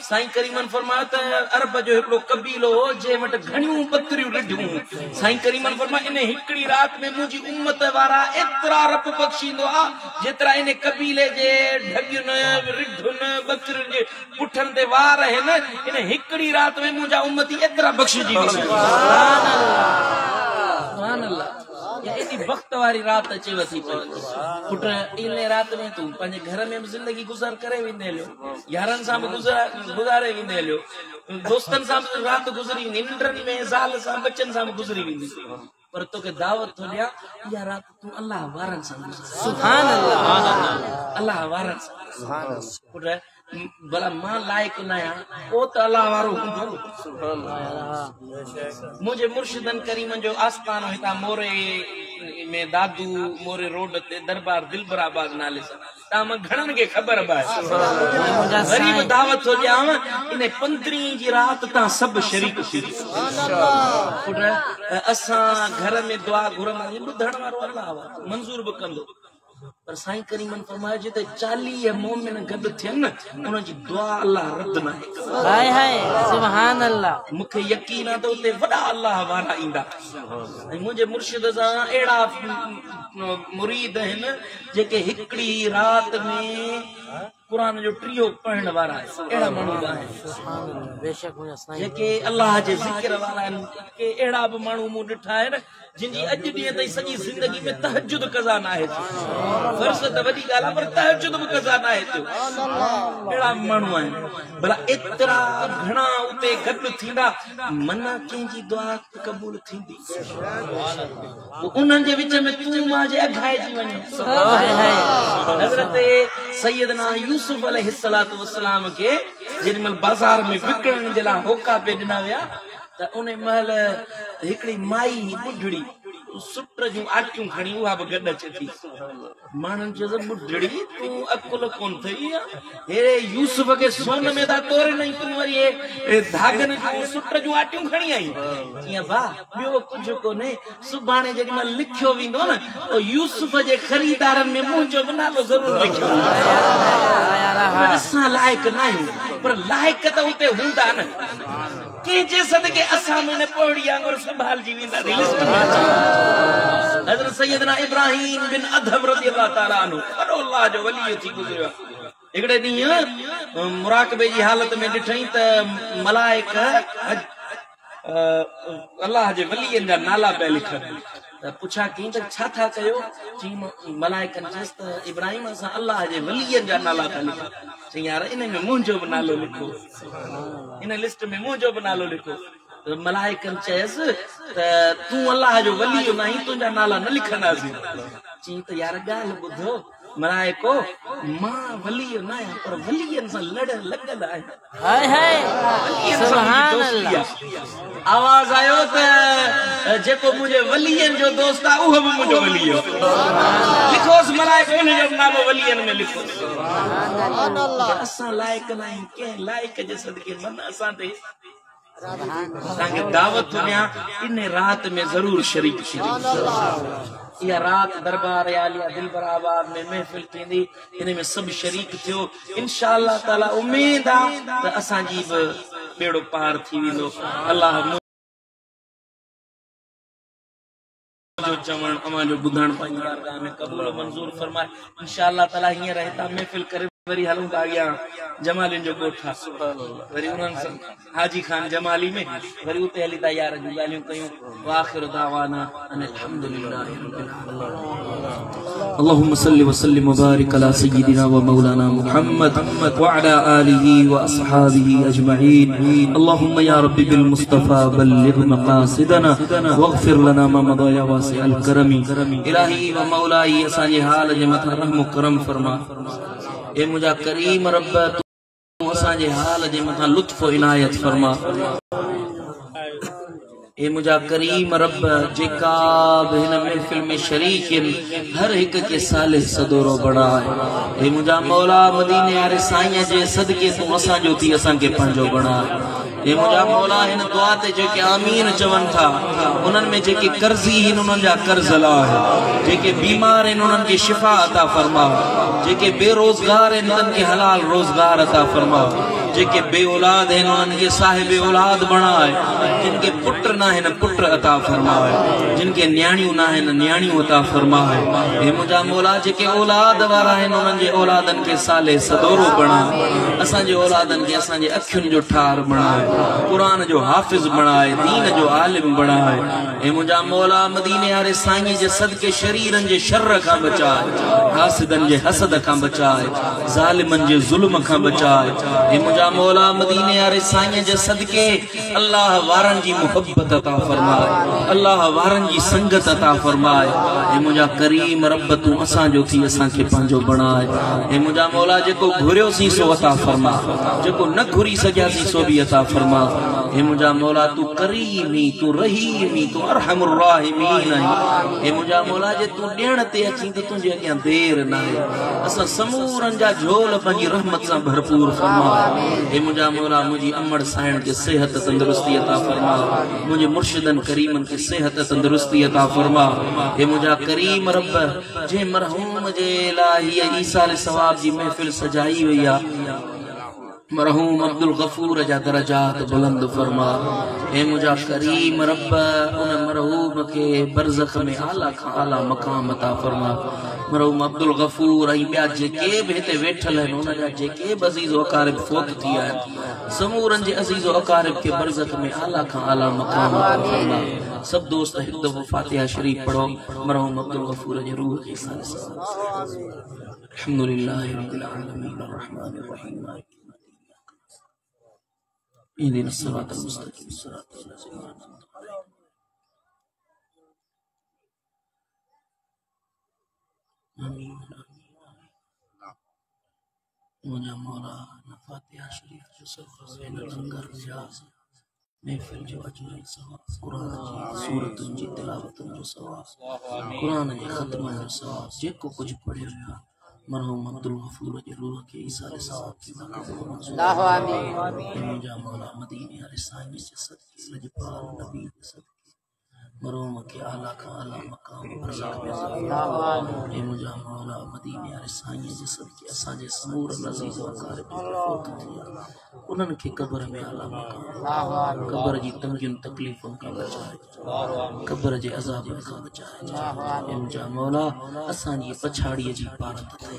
साईं करीमन फरमायो त अरब जो हिकड़ो कबीलो हो जे वटि घणियूं बकरियूं रिढियूं। साईं करीमन फरमायो इन हिकड़ी रात में मुंहिंजी उम्मत वारा एतिरा रब बख़्शींदो आहे जेतिरा इन कबीले जे ढगियुनि रिढुनि बकरियुनि जे पुठनि ते वार आहिनि, इन हिकड़ी रात में मुंहिंजा उम्मती एतिरा बख़्शिजी वेंदा। सुभान अल्लाह, सुभान अल्लाह। एॾी वक़्त वारी रात अचेव थी पई पुट, इन रात में तूं पंहिंजे घर में बि ज़िंदगी गुज़ार करे वेंदे हलियो, यारनि सां बि गुज़ारे वेंदे हलियो, दोस्तनि सां बि रात गुज़री, निंडनि में ज़ाल सां बच्चनि सां बि गुज़री वेंदी, पर तोखे दावत थो ॾियां इहा रात तूं अल्लाह वारनि सां गुज़ार। सुभान अल्लाह, अल्लाह वारनि सां। पुट भला मां लाइक न आहियां पोइ त अल्लाह वारो हूंदो। मुंहिंजे मुर्शिदन करीमन जो आस्थानो हितां मोरे में दादू मोरे रोड ते दरबार दिलबराबाद नाले सां, तव्हां मां घणनि खे ख़बर बि आहे। वरी बि दावत थो ॾियांव इन 15 जी रात तव्हां सभु शरीक थी। असां घर में दुआ घुरंदासीं, ॿुधण वारो अल्लाह मंज़ूर बि कंदो, पर साईं करीमन फरमायो जिते 40 मोमिन गॾु थियनि उन जी दुआ अल्लाह रद्द न आहे। हाय हाय सुभान अल्लाह। मूंखे यकीन आहे त उते वॾा अल्लाह वारा ईंदा ऐं मुंहिंजे मुर्शिद सां अहिड़ा मुरीद आहिनि जेके हिकड़ी रात में कुरान जो 3 पढ़ण वारा आहिनि, अहिड़ा माण्हू बि आहिनि बेशक मुंहिंजा साईं जेके अल्लाह जे ज़िक्र वारा आहिनि। के अहिड़ा बि माण्हू मूं ॾिठा आहिनि जिनजी अॼु ॾींहं ताईं सॼी ज़िंदगी में तहजुद कज़ा न आहे, फर्ज़ त वॾी ॻाल्हि आहे पर तहजुद बि कज़ा न आहे थियो। अहिड़ा माण्हू आहिनि, भला एतिरा घणा उते गॾु थींदा, मना कंहिंजी दुआ क़बूल थींदी, उन्हनि जे विच में तूं मां जे अघाइजी वञे। हज़रत सैयदना यूसुफ अलैहिस्सलातु वस्सलाम के जेॾीमहिल बाज़ार में विकिणण जे लाइ होका पे ॾिना विया त उन महिल हिकिड़ी माई ॿुढड़ी सुट जूं आटियूं खणी उहा बि गॾु अचे थी। माण्हुनि चयो ॿुढड़ी तूं अकुल कोन थई, हे यूसुफ खे सोन में था तोरे नहीं, तूं वरी हे धागनि जूं सुट जूं आटियूं खणी आई। कीअं भाउ ॿियो कुझु कोन्हे, सुभाणे जेॾीमहिल लिखियो वेंदो न त यूसुफ जे ख़रीदारनि में मुंहिंजो बि नालो ज़रूरु लिखियो। असां लाइक़ न आहियूं पर लाइक़ त उते हूंदा न, कंहिंजे सदके असां में पौड़ी वांगुरु संभालजी वेंदासीं। हज़रत सैयदना इब्राहिम बिन अदहम रज़ियल्लाहु ताला अन्हु वॾो अल्लाह जो वली थी गुज़रियो। हिकिड़े ॾींहुं मुराक़बे जी हालत में ॾिठई त मलाइक अल्लाह जे वलीअनि जा नाला पिया लिखनि, त पुछा कई त छा था कयो? चई मलाइकनि चयसि त इब्राहिम असां अल्लाह जे वलीअनि जा नाला था लिखूं। चई यार इन में मुंहिंजो बि नालो लिखो, इन लिस्ट में मुंहिंजो बि नालो लिखो। मलाइकनि चयसि त तूं अल्लाह जो वली नहीं, तुंहिंजा नाला न लिखंदासीं। चई त यार ॻाल्हि ॿुधो मलाइको, मां वली न आहियां पर वलीअनि सां लड़ लॻल आहियां। सुभान अल्लाह। आवाज़ आयो त जेको मुंहिंजे वलीअनि जो दोस्त आहे उहो बि मुंहिंजो वली हो। लिखोसि मलाइको उनजो नालो वलीअनि में लिखो। असां लाइक़ न आहियूं कंहिं लाइक़ जे सदके मन असां ते तव्हांखे दावत थो ॾियां इन रात में ज़रूर शरीक थी। इहा रात दरबार आलिया दिलबराबाद में महफ़िल थींदी, इन में सभु शरीक थियो। इंशाअल्लाह ताला उम्मीद आहे त असांजी बि बेड़ो पार थी वेंदो। अल्लाह जो चवण अमा जो ॿुधण पंहिंजी बारगाह में क़बूल मंज़ूर फरमाए। इंशाअल्लाह ताला हींअर हितां महफ़िल करे वरी हलूं था अॻियां जमालिन जो ॻोठ आहे, वरी उन्हनि सां हाजी खान जमाली में वरी उते हली था यार जूं ॻाल्हियूं कयूं। वाखिर दावाना अल्हम्दुलिल्लाहि रब्बिल आलमीन। अल्लाहुम्मा सल्लि व सल्लिम व बारिक अला सय्यिदिना व मौलाना मुहम्मद व अला आलिहि व अस्हाबिहि अजमईन। अल्लाहुम्मा या रब्बी बिल मुस्तफा बल्लिग मक़ासिदना वग़फिर लना मा मदा या वासिअल करमी। इलाही व मौलाई असांजे हाल जे मथां रहम करम फरमा। ए मुझा करीम रब तू असांजे हाल जे मथां लुत्फ इनायत फरमा। ए मुझा करीम रब जेका भी हिन महफिल में शरीक हर एक के साले सदोरो बड़ा है। ए मुझा मौला मदीने वाले साईं जे सदके तू असा जो थी असा के पंजो बना। ए मुझा मौला हिन दुआ ते जेके आमीन चवन था उनन में जेके कर्जी हिन उनन जा कर्ज ला है, जेके बीमार हिन उनन के शिफा अता फरमा, जेके बेरोजगार हिन उनन के हलाल रोजगार अता फरमा, जेके बे औलाद हैं उनन के साहिब औलाद बनाए, जिनके पुत्र ना है न पुत्र अता फरमाए, जिनके न्याणियों ना है न न्याणियों अता फरमाए। ए मुझा मौला जेके औलाद वारा हैं उनन जे औलादन के साले सदोरो बनाए, असा जे औलादन के असा जे अखियुन जो ठार बनाए, कुरान जो हाफिज बनाए, दीन जो आलिम बनाए। ए मुझा मौला मदीने वाले साईं जे सदके शरीरन जे शर का बचाए, हासिदन जे हसद का बचाए, जालिमन जे जुल्म का बचाए। ए मुझा मौला मदीने वाले साईं जे सदके अल्लाह वारन जी मोहब्बत अता फरमाए, अल्लाह वारन जी संगत अता फरमाए। ए मुझा करीम रब तू असा जो थी असा के पांजो बनाए। ए मुझा मौला जेको घुरियो सी सो अता फरमा, जेको न घुरी सकिया सी सो भी अता फरमा। ए मुझा मौला तू करीमी, तू रहीमी, तू अरहमुर राहिमीन है। ए मुझा मौला जे तू ॾियण ते अची त तुझे अॻियां देर न आहे, असा समूरन जा झोल पंहिंजी रहमत सां भरपूर फरमा। ए मुझा मौला मुझी अमड़ साइण के सेहत तंदुरुस्ती अता फरमा, मुझे मुर्शिदन करीमन के सेहत तंदुरुस्ती अता फरमा। ए मुझा करीम रब जे मरहूम जे इलाही ईसा अल सवाब जी महफिल सजाई हुई आ, मरहूम अब्दुल गफूर जा दरजात बुलंद फरमा। ए मुझा करीम रब उन मरहूम के बरज़ख में आला का आला मकाम अता फरमा। मरहूम अब्दुल गफूर आई ब्या जेके भी हिते वेठल हैं उन जा जेके अजीज़ अकारिब फोत थी आहिनि, समूरन जे अजीज़ अकारिब के बरज़ख में आला का आला मकाम अता फरमा। सब दोस्त एक दफो फातिहा शरीफ पढ़ो मरहूम अब्दुल गफूर जे रूह के साथ। अल्हम्दुलिल्लाहि रब्बिल आलमीन अर्रहमानिर रहीम इहदिना सिरातल मुस्तकीम सिरातल लज़ीना अनअमता अलैहिम। आमीन मुझा मौला फातिहा शरीफ जो सब लंगर रियाज महफिल जो अजर सवाब, कुरान जी सूरतुन जी तिलावतुन जो सवाब, कुरान जी खत्म जो सवाब, जेको कुछ पढ़े हुआ मरहूम अब्दुल गफूर जे रूह के ईसा अल सवाब की अल्लाह आमीन। मुझा मौला मदीने वाले साईं जे सदके लजपाल नबी के सदके मरहूम के आला का आला मकाम बरज़ख में अल्लाह। ए मुझा मौला मदीने वाले साईं जे सदके असा जे समूर अजीज़ अकारिब फोत थिया उनन के कब्र में आला मकाम, कब्र जी तंगियुन तकलीफुन का बचाए, कब्र जे अज़ाबन का बचाए। ए मुझा मौला असा जी पछाड़ी जी पारत थे,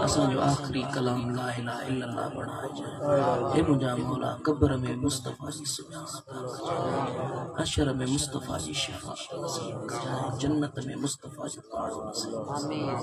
असा जो आखिरी कलाम ला इलाहा इल्लल्लाह बनाए जाए। ए मुझा मौला कब्र में मुस्तफा जी सुजानत बचाए, हशर में मुस्तफा जी शिफा नसीब जाए, जन्नत में मुस्तफा जी तारो नसीब। आमीन।